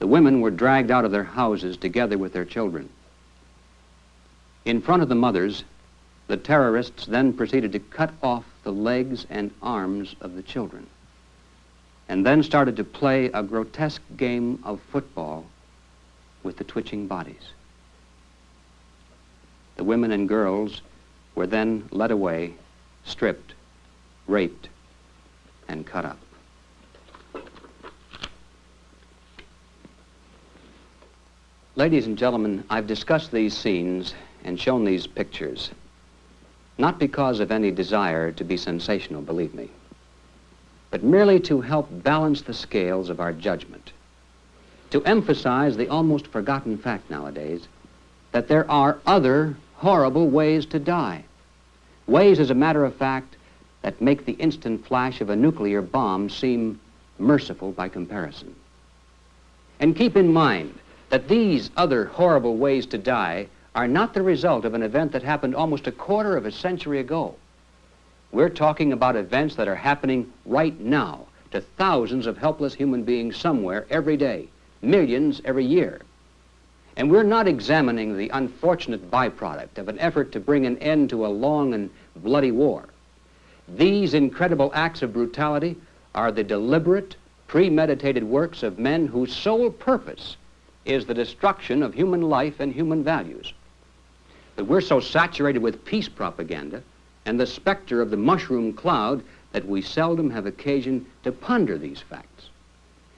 The women were dragged out of their houses together with their children. In front of the mothers, the terrorists then proceeded to cut off the legs and arms of the children, and then started to play a grotesque game of football with the twitching bodies. The women and girls were then led away, stripped, raped, and cut up. Ladies and gentlemen, I've discussed these scenes and shown these pictures, not because of any desire to be sensational, believe me, but merely to help balance the scales of our judgment, to emphasize the almost forgotten fact nowadays that there are other horrible ways to die. Ways, as a matter of fact, that make the instant flash of a nuclear bomb seem merciful by comparison. And keep in mind that these other horrible ways to die are not the result of an event that happened almost a quarter of a century ago. We're talking about events that are happening right now to thousands of helpless human beings somewhere every day, millions every year. And we're not examining the unfortunate byproduct of an effort to bring an end to a long and bloody war. These incredible acts of brutality are the deliberate, premeditated works of men whose sole purpose is the destruction of human life and human values. But we're so saturated with peace propaganda and the specter of the mushroom cloud that we seldom have occasion to ponder these facts.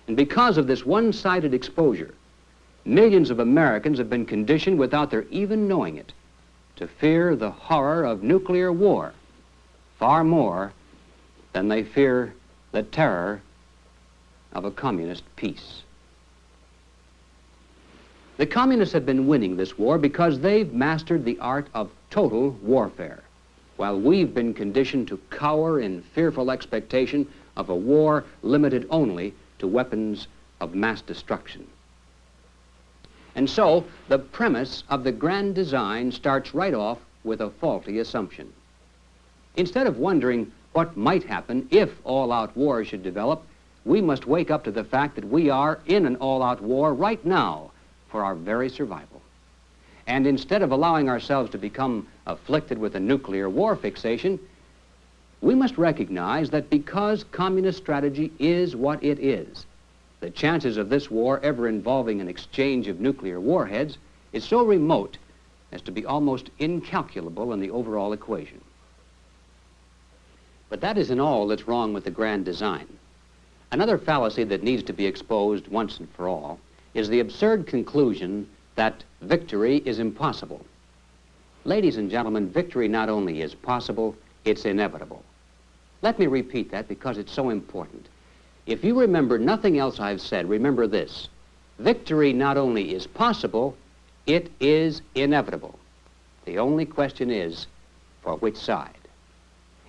And because of this one-sided exposure, millions of Americans have been conditioned, without their even knowing it, to fear the horror of nuclear war far more than they fear the terror of a communist peace. The communists have been winning this war because they've mastered the art of total warfare, while we've been conditioned to cower in fearful expectation of a war limited only to weapons of mass destruction. And so, the premise of the grand design starts right off with a faulty assumption. Instead of wondering what might happen if all-out war should develop, we must wake up to the fact that we are in an all-out war right now for our very survival. And instead of allowing ourselves to become afflicted with a nuclear war fixation, we must recognize that because communist strategy is what it is, the chances of this war ever involving an exchange of nuclear warheads is so remote as to be almost incalculable in the overall equation. But that isn't all that's wrong with the grand design. Another fallacy that needs to be exposed once and for all is the absurd conclusion that victory is impossible. Ladies and gentlemen, victory not only is possible, it's inevitable. Let me repeat that because it's so important. If you remember nothing else I've said, remember this. Victory not only is possible, it is inevitable. The only question is, for which side?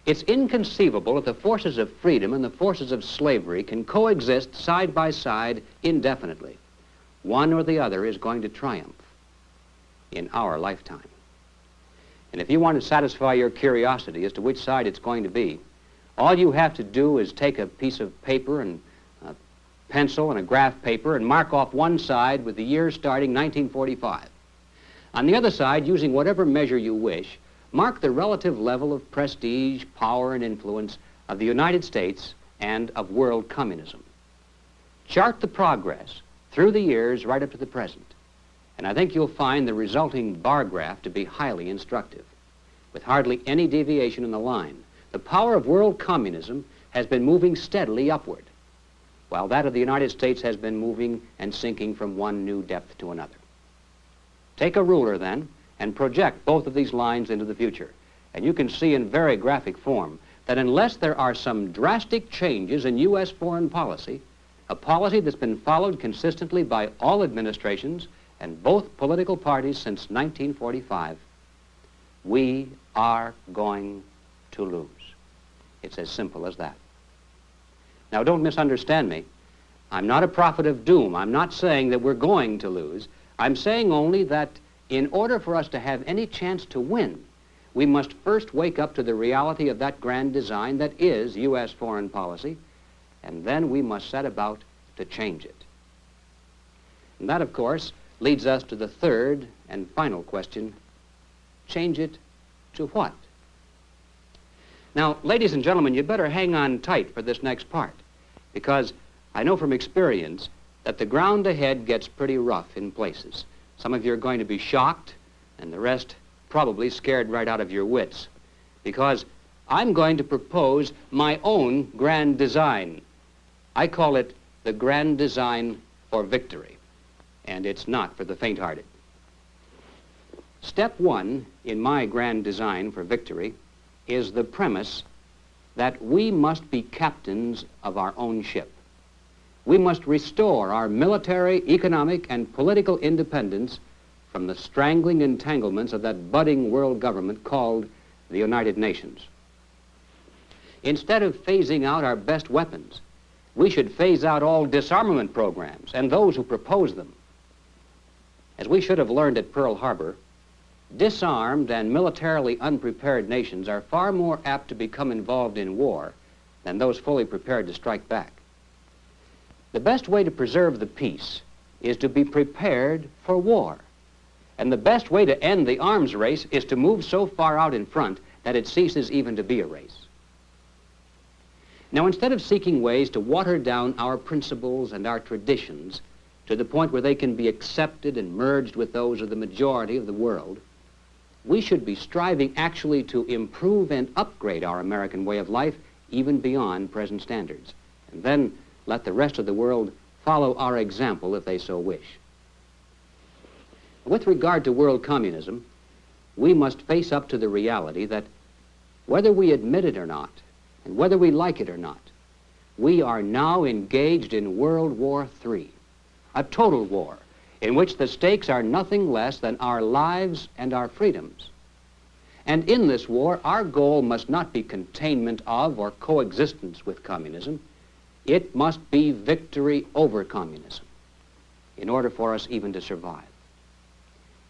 It's inconceivable that the forces of freedom and the forces of slavery can coexist side by side indefinitely. One or the other is going to triumph in our lifetime. And if you want to satisfy your curiosity as to which side it's going to be, all you have to do is take a piece of paper and a pencil and a graph paper and mark off one side with the year starting 1945. On the other side, using whatever measure you wish, mark the relative level of prestige, power, and influence of the United States and of world communism. Chart the progress through the years right up to the present, and I think you'll find the resulting bar graph to be highly instructive. With hardly any deviation in the line, the power of world communism has been moving steadily upward, while that of the United States has been moving and sinking from one new depth to another. Take a ruler, then, and project both of these lines into the future, and you can see in very graphic form that unless there are some drastic changes in U.S. foreign policy, a policy that's been followed consistently by all administrations and both political parties since 1945, we are going to lose. It's as simple as that. Now, don't misunderstand me. I'm not a prophet of doom. I'm not saying that we're going to lose. I'm saying only that in order for us to have any chance to win, we must first wake up to the reality of that grand design that is U.S. foreign policy, and then we must set about to change it. And that, of course, leads us to the third and final question: change it to what? Now, ladies and gentlemen, you'd better hang on tight for this next part, because I know from experience that the ground ahead gets pretty rough in places. Some of you are going to be shocked, and the rest probably scared right out of your wits, because I'm going to propose my own grand design. I call it the grand design for victory, and it's not for the faint-hearted. Step one in my grand design for victory is the premise that we must be captains of our own ship. We must restore our military, economic, and political independence from the strangling entanglements of that budding world government called the United Nations. Instead of phasing out our best weapons, we should phase out all disarmament programs and those who propose them. As we should have learned at Pearl Harbor, disarmed and militarily unprepared nations are far more apt to become involved in war than those fully prepared to strike back. The best way to preserve the peace is to be prepared for war. And the best way to end the arms race is to move so far out in front that it ceases even to be a race. Now, instead of seeking ways to water down our principles and our traditions to the point where they can be accepted and merged with those of the majority of the world, we should be striving actually to improve and upgrade our American way of life even beyond present standards, and then let the rest of the world follow our example if they so wish. With regard to world communism, we must face up to the reality that whether we admit it or not, and whether we like it or not, we are now engaged in World War III, a total war in which the stakes are nothing less than our lives and our freedoms. And in this war, our goal must not be containment of or coexistence with communism. It must be victory over communism in order for us even to survive.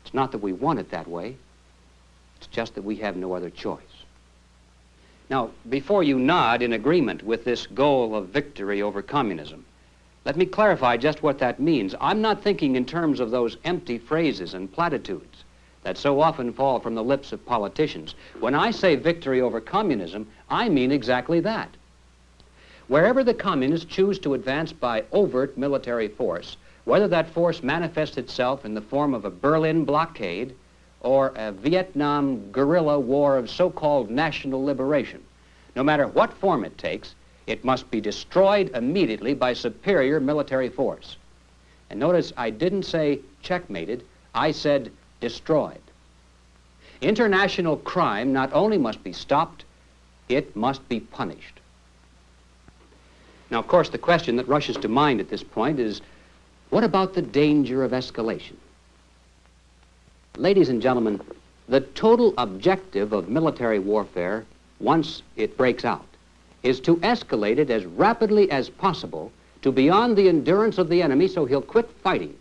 It's not that we want it that way. It's just that we have no other choice. Now, before you nod in agreement with this goal of victory over communism, let me clarify just what that means. I'm not thinking in terms of those empty phrases and platitudes that so often fall from the lips of politicians. When I say victory over communism, I mean exactly that. Wherever the communists choose to advance by overt military force, whether that force manifests itself in the form of a Berlin blockade or a Vietnam guerrilla war of so-called national liberation, no matter what form it takes, it must be destroyed immediately by superior military force. And notice I didn't say checkmated, I said destroyed. International crime not only must be stopped, it must be punished. Now, of course, the question that rushes to mind at this point is, what about the danger of escalation? Ladies and gentlemen, the total objective of military warfare, once it breaks out, is to escalate it as rapidly as possible to beyond the endurance of the enemy so he'll quit fighting.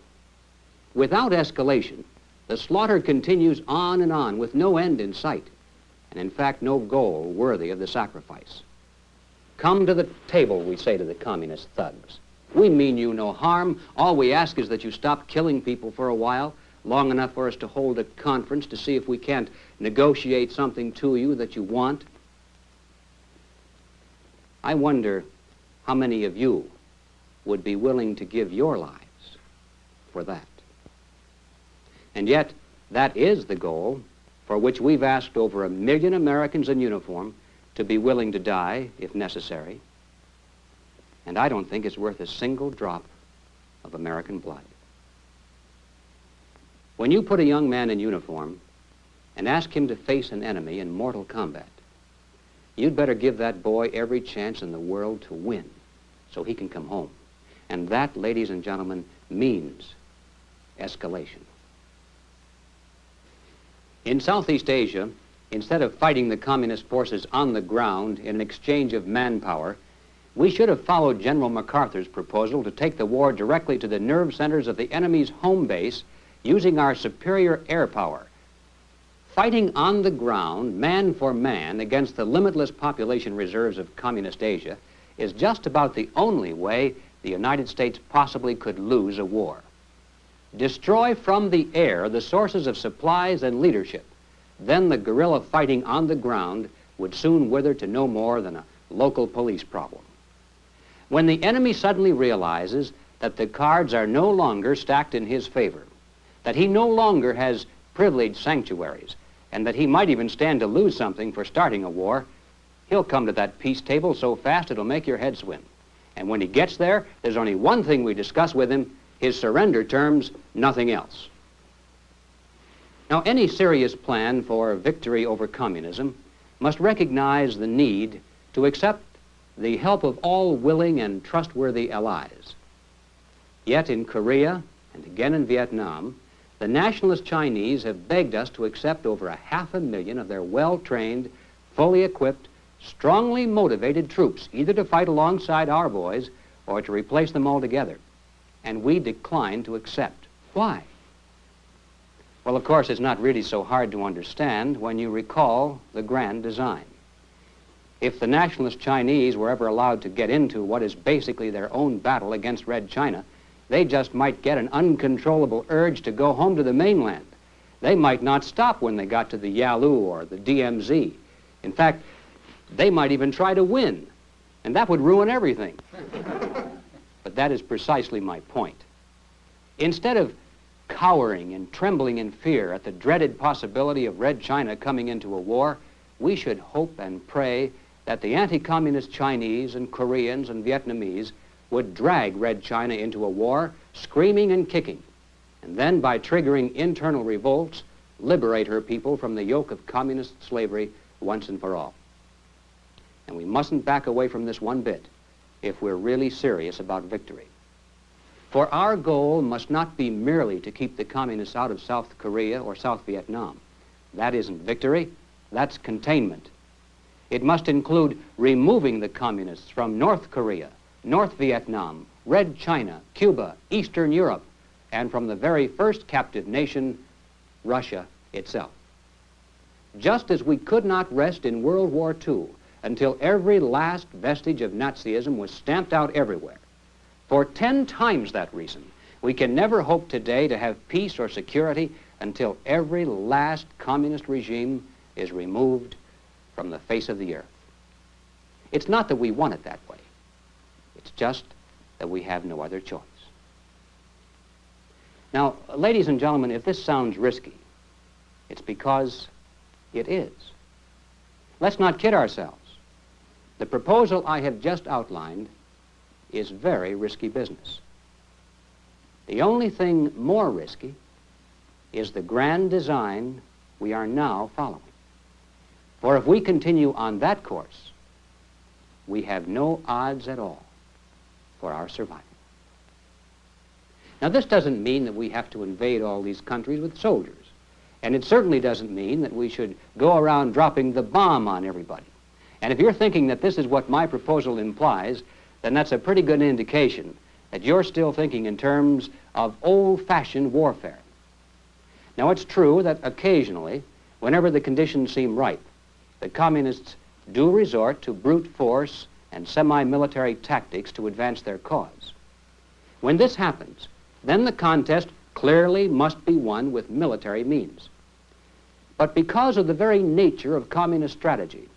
Without escalation, the slaughter continues on and on with no end in sight, and in fact no goal worthy of the sacrifice. Come to the table, we say to the communist thugs. We mean you no harm. All we ask is that you stop killing people for a while, long enough for us to hold a conference to see if we can't negotiate something to you that you want. I wonder how many of you would be willing to give your lives for that. And yet, that is the goal for which we've asked over 1 million Americans in uniform to be willing to die if necessary. And I don't think it's worth a single drop of American blood. When you put a young man in uniform and ask him to face an enemy in mortal combat, you'd better give that boy every chance in the world to win so he can come home. And that, ladies and gentlemen, means escalation. In Southeast Asia, instead of fighting the communist forces on the ground in an exchange of manpower, we should have followed General MacArthur's proposal to take the war directly to the nerve centers of the enemy's home base using our superior air power. Fighting on the ground, man for man, against the limitless population reserves of communist Asia is just about the only way the United States possibly could lose a war. Destroy from the air the sources of supplies and leadership. Then the guerrilla fighting on the ground would soon wither to no more than a local police problem. When the enemy suddenly realizes that the cards are no longer stacked in his favor, that he no longer has privileged sanctuaries, and that he might even stand to lose something for starting a war, he'll come to that peace table so fast it'll make your head swim. And when he gets there, there's only one thing we discuss with him: his surrender terms, nothing else. Now, any serious plan for victory over communism must recognize the need to accept the help of all willing and trustworthy allies. Yet in Korea and again in Vietnam, the nationalist Chinese have begged us to accept over 500,000 of their well-trained, fully equipped, strongly motivated troops, either to fight alongside our boys or to replace them altogether. And we decline to accept. Why? Well, of course, it's not really so hard to understand when you recall the grand design. If the nationalist Chinese were ever allowed to get into what is basically their own battle against Red China, they just might get an uncontrollable urge to go home to the mainland. They might not stop when they got to the Yalu or the DMZ. In fact, they might even try to win, and that would ruin everything. But that is precisely my point. Instead of cowering and trembling in fear at the dreaded possibility of Red China coming into a war, we should hope and pray that the anti-communist Chinese and Koreans and Vietnamese would drag Red China into a war, screaming and kicking, and then by triggering internal revolts, liberate her people from the yoke of communist slavery once and for all. And we mustn't back away from this one bit if we're really serious about victory. For our goal must not be merely to keep the communists out of South Korea or South Vietnam. That isn't victory. That's containment. It must include removing the communists from North Korea, North Vietnam, Red China, Cuba, Eastern Europe, and from the very first captive nation, Russia itself. Just as we could not rest in World War II until every last vestige of Nazism was stamped out everywhere, for 10 times that reason, we can never hope today to have peace or security until every last communist regime is removed from the face of the earth. It's not that we want it that way. It's just that we have no other choice. Now, ladies and gentlemen, if this sounds risky, it's because it is. Let's not kid ourselves. The proposal I have just outlined is very risky business. The only thing more risky is the grand design we are now following. For if we continue on that course, we have no odds at all for our survival. Now, this doesn't mean that we have to invade all these countries with soldiers. And it certainly doesn't mean that we should go around dropping the bomb on everybody. And if you're thinking that this is what my proposal implies, then that's a pretty good indication that you're still thinking in terms of old-fashioned warfare. Now, it's true that occasionally, whenever the conditions seem ripe, the communists do resort to brute force and semi-military tactics to advance their cause. When this happens, then the contest clearly must be won with military means. But because of the very nature of communist strategy,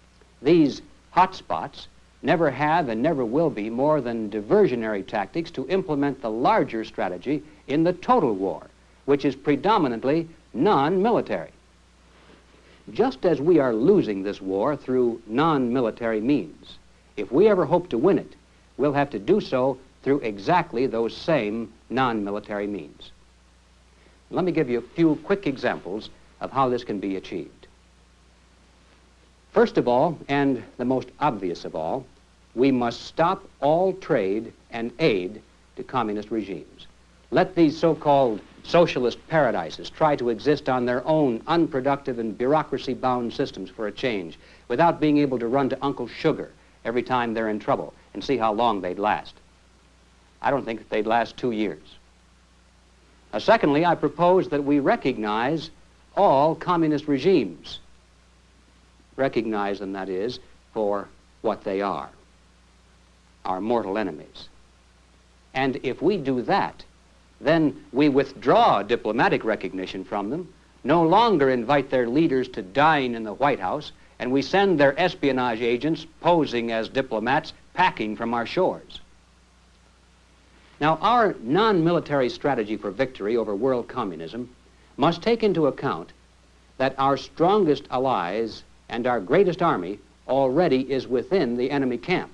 these hotspots never have and never will be more than diversionary tactics to implement the larger strategy in the total war, which is predominantly non-military. Just as we are losing this war through non-military means, if we ever hope to win it, we'll have to do so through exactly those same non-military means. Let me give you a few quick examples of how this can be achieved. First of all, and the most obvious of all, we must stop all trade and aid to communist regimes. Let these so-called socialist paradises try to exist on their own unproductive and bureaucracy-bound systems for a change, without being able to run to Uncle Sugar every time they're in trouble and see how long they'd last. I don't think that they'd last 2 years. Now, secondly, I propose that we recognize all communist regimes. Recognize them, that is, for what they are, our mortal enemies. And if we do that, then we withdraw diplomatic recognition from them, no longer invite their leaders to dine in the White House, and we send their espionage agents posing as diplomats packing from our shores. Now, our non-military strategy for victory over world communism must take into account that our strongest allies and our greatest army already is within the enemy camp.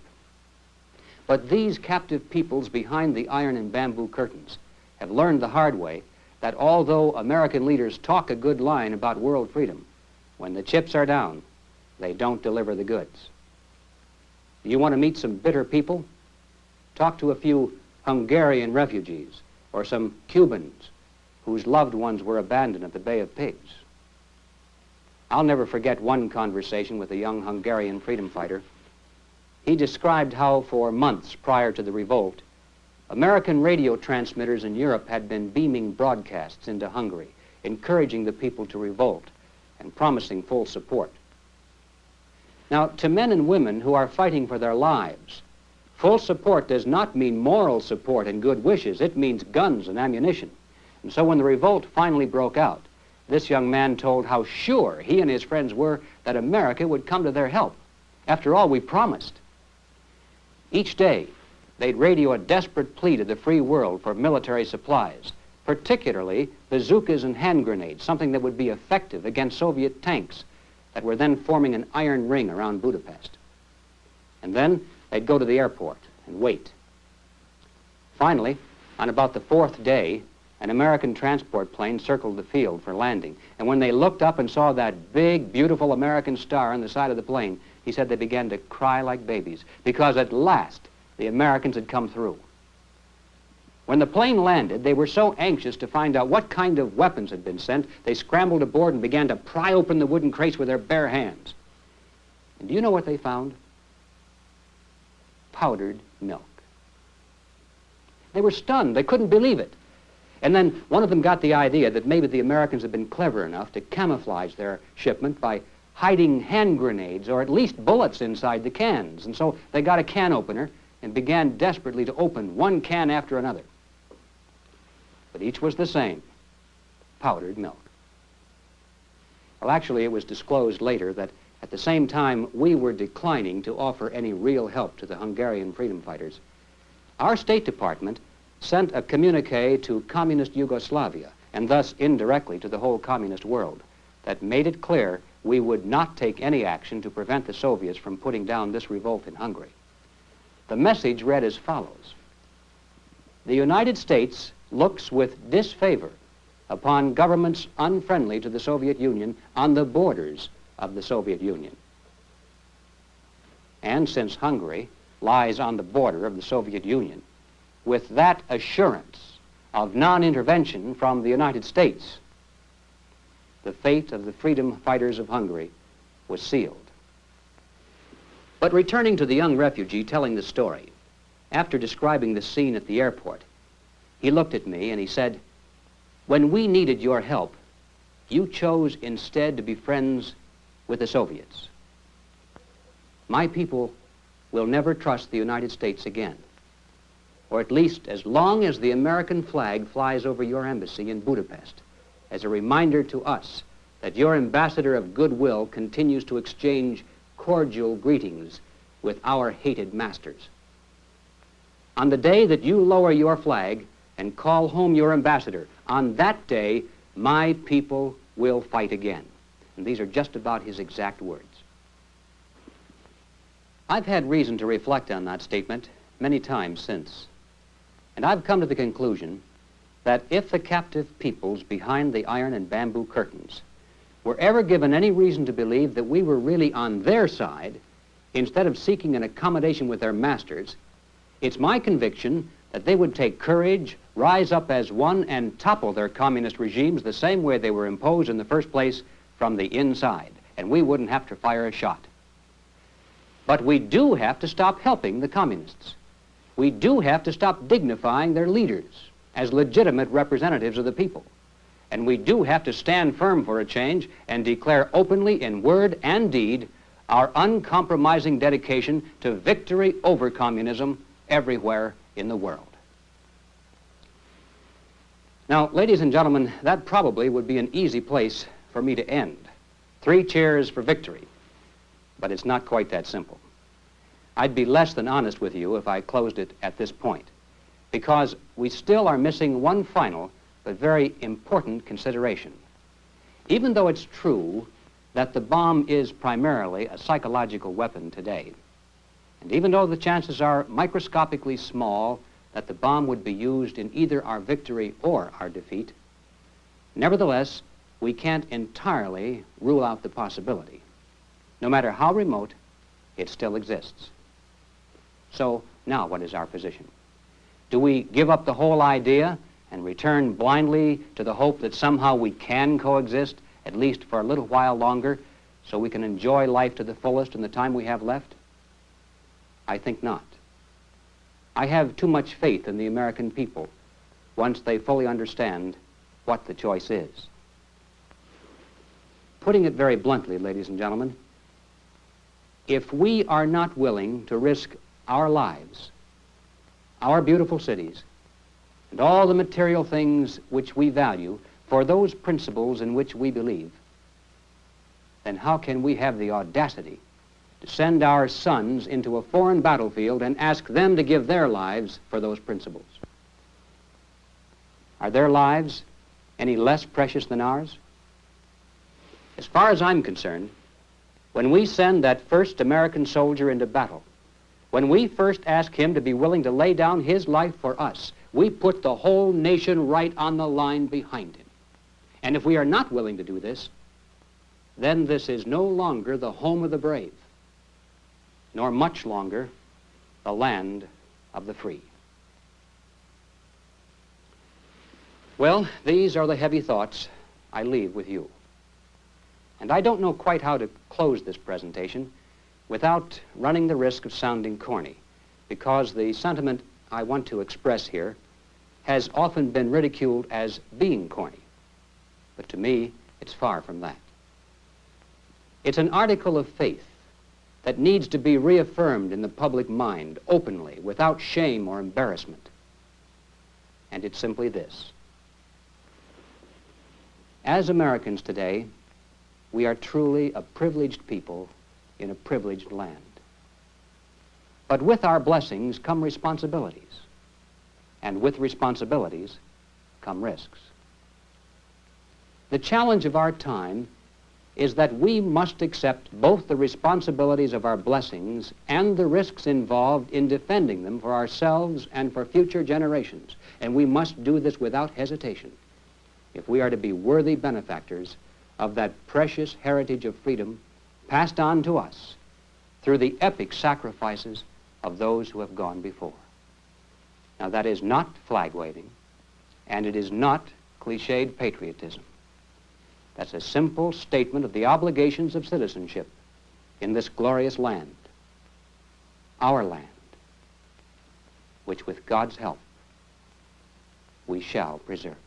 But these captive peoples behind the iron and bamboo curtains have learned the hard way that although American leaders talk a good line about world freedom, when the chips are down, they don't deliver the goods. Do you want to meet some bitter people? Talk to a few Hungarian refugees or some Cubans whose loved ones were abandoned at the Bay of Pigs. I'll never forget one conversation with a young Hungarian freedom fighter. He described how for months prior to the revolt, American radio transmitters in Europe had been beaming broadcasts into Hungary, encouraging the people to revolt and promising full support. Now, to men and women who are fighting for their lives, full support does not mean moral support and good wishes. It means guns and ammunition. And so when the revolt finally broke out, this young man told how sure he and his friends were that America would come to their help. After all, we promised. Each day, they'd radio a desperate plea to the free world for military supplies, particularly bazookas and hand grenades, something that would be effective against Soviet tanks that were then forming an iron ring around Budapest. And then they'd go to the airport and wait. Finally, on about the 4th day, an American transport plane circled the field for landing. And when they looked up and saw that big, beautiful American star on the side of the plane, he said they began to cry like babies, because at last the Americans had come through. When the plane landed, they were so anxious to find out what kind of weapons had been sent, they scrambled aboard and began to pry open the wooden crates with their bare hands. And do you know what they found? Powdered milk. They were stunned. They couldn't believe it. And then one of them got the idea that maybe the Americans had been clever enough to camouflage their shipment by hiding hand grenades or at least bullets inside the cans. And so they got a can opener and began desperately to open one can after another. But each was the same, powdered milk. Well, actually, it was disclosed later that at the same time we were declining to offer any real help to the Hungarian freedom fighters, our State Department sent a communique to communist Yugoslavia, and thus indirectly to the whole communist world, that made it clear we would not take any action to prevent the Soviets from putting down this revolt in Hungary. The message read as follows: the United States looks with disfavor upon governments unfriendly to the Soviet Union on the borders of the Soviet Union. And since Hungary lies on the border of the Soviet Union, with that assurance of non-intervention from the United States, the fate of the freedom fighters of Hungary was sealed. But returning to the young refugee telling the story, after describing the scene at the airport, he looked at me and he said, "When we needed your help, you chose instead to be friends with the Soviets. My people will never trust the United States again, or at least as long as the American flag flies over your embassy in Budapest, as a reminder to us that your ambassador of goodwill continues to exchange cordial greetings with our hated masters. On the day that you lower your flag and call home your ambassador, on that day, my people will fight again." And these are just about his exact words. I've had reason to reflect on that statement many times since, and I've come to the conclusion that if the captive peoples behind the iron and bamboo curtains were ever given any reason to believe that we were really on their side, instead of seeking an accommodation with their masters, it's my conviction that they would take courage, rise up as one, and topple their communist regimes the same way they were imposed in the first place, from the inside, and we wouldn't have to fire a shot. But we do have to stop helping the communists. We do have to stop dignifying their leaders as legitimate representatives of the people. And we do have to stand firm for a change and declare openly in word and deed our uncompromising dedication to victory over communism everywhere in the world. Now, ladies and gentlemen, that probably would be an easy place for me to end. 3 cheers for victory. But it's not quite that simple. I'd be less than honest with you if I closed it at this point, because we still are missing one final but very important consideration. Even though it's true that the bomb is primarily a psychological weapon today, and even though the chances are microscopically small that the bomb would be used in either our victory or our defeat, nevertheless, we can't entirely rule out the possibility. No matter how remote, it still exists. So now what is our position? Do we give up the whole idea and return blindly to the hope that somehow we can coexist, at least for a little while longer, so we can enjoy life to the fullest in the time we have left? I think not. I have too much faith in the American people once they fully understand what the choice is. Putting it very bluntly, ladies and gentlemen, if we are not willing to risk our lives, our beautiful cities, and all the material things which we value for those principles in which we believe, then how can we have the audacity to send our sons into a foreign battlefield and ask them to give their lives for those principles? Are their lives any less precious than ours? As far as I'm concerned, when we send that first American soldier into battle, when we first ask him to be willing to lay down his life for us, we put the whole nation right on the line behind him. And if we are not willing to do this, then this is no longer the home of the brave, nor much longer the land of the free. Well, these are the heavy thoughts I leave with you. And I don't know quite how to close this presentation without running the risk of sounding corny, because the sentiment I want to express here has often been ridiculed as being corny. But to me, it's far from that. It's an article of faith that needs to be reaffirmed in the public mind openly, without shame or embarrassment. And it's simply this. As Americans today, we are truly a privileged people in a privileged land. But with our blessings come responsibilities, and with responsibilities come risks. The challenge of our time is that we must accept both the responsibilities of our blessings and the risks involved in defending them for ourselves and for future generations. And we must do this without hesitation if we are to be worthy benefactors of that precious heritage of freedom passed on to us through the epic sacrifices of those who have gone before. Now, that is not flag-waving, and it is not cliched patriotism. That's a simple statement of the obligations of citizenship in this glorious land, our land, which with God's help we shall preserve.